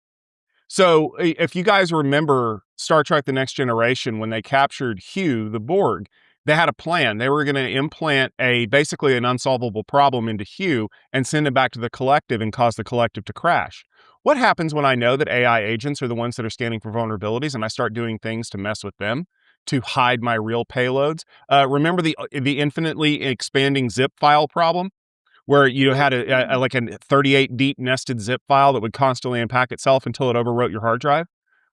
So if you guys remember Star Trek The Next Generation, when they captured Hugh, the Borg, they had a plan. They were going to implant basically an unsolvable problem into Hugh and send it back to the collective and cause the collective to crash. What happens when I know that AI agents are the ones that are scanning for vulnerabilities and I start doing things to mess with them, to hide my real payloads? Remember the infinitely expanding zip file problem? Where you had like a 38 deep nested zip file that would constantly unpack itself until it overwrote your hard drive?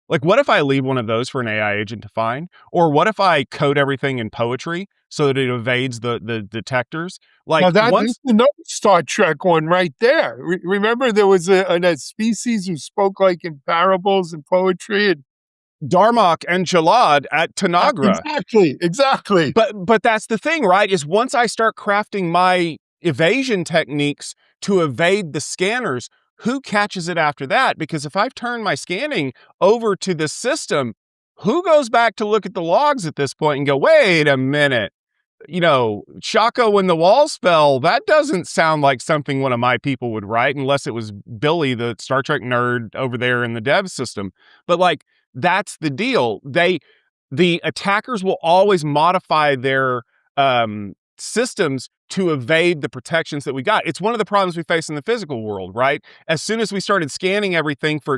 Like, what if I leave one of those for an AI agent to find? Or what if I code everything in poetry so that it evades the detectors? Like, now that's another Star Trek one right there. Remember there was a species who spoke like in parables and poetry, and Darmok and Jalad at Tanagra. Exactly. But that's the thing, right? Is once I start crafting my evasion techniques to evade the scanners, who catches it after that? Because if I've turned my scanning over to the system, who goes back to look at the logs at this point and go, wait a minute, Shako when the walls fell, that doesn't sound like something one of my people would write unless it was Billy, the Star Trek nerd over there in the dev system. But like, that's the deal. The attackers will always modify their systems to evade the protections that we got. It's one of the problems we face in the physical world, right? As soon as we started scanning everything for